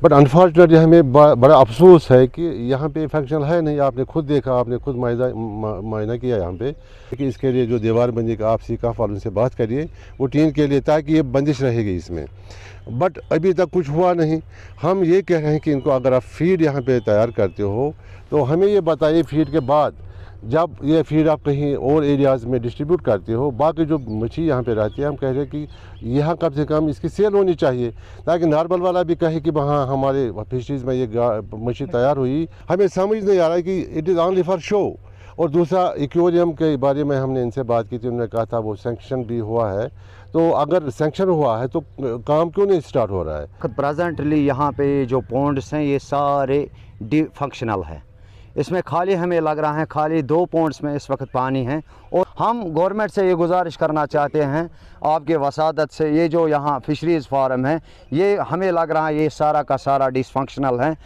[SPEAKER 15] बट अनफॉर्चुनेटली हमें बड़ा अफसोस है कि यहाँ पे फंक्शनल है नहीं। आपने खुद देखा, आपने खुद मायना किया यहाँ पे कि इसके लिए जो दीवारबंदी का आपसी काफ वालों से बात करिए वो टीन के लिए, ताकि ये बंदिश रहेगी इसमें। बट अभी तक कुछ हुआ नहीं। हम ये कह रहे हैं कि इनको अगर आप फीड यहाँ पे तैयार करते हो तो हमें ये बताइए फीड के बाद जब ये फीड आप कहीं और एरियाज़ में डिस्ट्रीब्यूट करते हो, बाकी जो मछली यहाँ पे रहती है, हम कह रहे हैं कि यहाँ कम से कम इसकी सेल होनी चाहिए, ताकि नारबल वाला भी कहे कि वहाँ हमारे फिशरीज़ में ये मछली तैयार हुई। हमें समझ नहीं आ रहा है कि it is only for show. और दूसरा एक्वेरियम के बारे में हमने इनसे बात की थी, उन्होंने कहा था वो सैंक्शन भी हुआ है। तो अगर सैंक्शन हुआ है तो काम क्यों नहीं स्टार्ट हो रहा है?
[SPEAKER 16] प्रेजेंटली यहाँ पे जो पॉन्ड्स हैं ये सारे फंक्शनल है। इसमें खाली हमें लग रहा है खाली 2 पॉन्ड्स में इस वक्त पानी है। और हम गवर्नमेंट से ये गुजारिश करना चाहते हैं आपके वसादत से, ये जो यहाँ फिशरीज़ फार्म है ये हमें लग रहा है ये सारा का सारा डिसफंक्शनल है।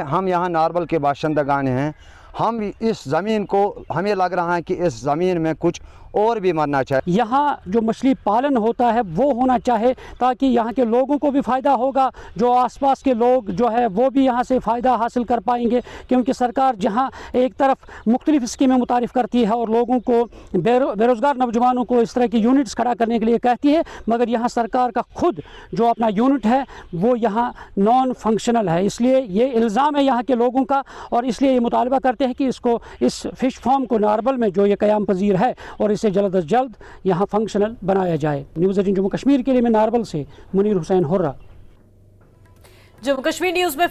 [SPEAKER 16] हम यहाँ नारबल के बाशिंदगान हैं, हम इस ज़मीन को हमें लग रहा है कि इस ज़मीन में कुछ और भी मरना चाहिए।
[SPEAKER 20] यहाँ जो मछली पालन होता है वो होना चाहिए, ताकि यहाँ के लोगों को भी फ़ायदा होगा, जो आसपास के लोग जो है वो भी यहाँ से फ़ायदा हासिल कर पाएंगे। क्योंकि सरकार जहाँ एक तरफ मुख्तलिफ़ स्कीमें मुतारिफ़ करती है और लोगों को बेरोज़गार नौजवानों को इस तरह की यूनिट्स खड़ा करने के लिए कहती है, मगर यहाँ सरकार का खुद जो अपना यूनिट है वो यहाँ नॉन फंक्शनल है। इसलिए ये इल्ज़ाम है यहाँ के लोगों का, और इसलिए ये मुतालबा करते हैं कि इसको इस फ़िश फार्म को नारबल में जो ये क़याम पजीर है और इसे जल्द अज जल्द यहाँ फंक्शनल बनाया जाए। न्यूज़ 18 जम्मू कश्मीर के लिए मैं नारबल से मुनीर हुसैन हुर्रा।
[SPEAKER 1] जम्मू कश्मीर न्यूज़ में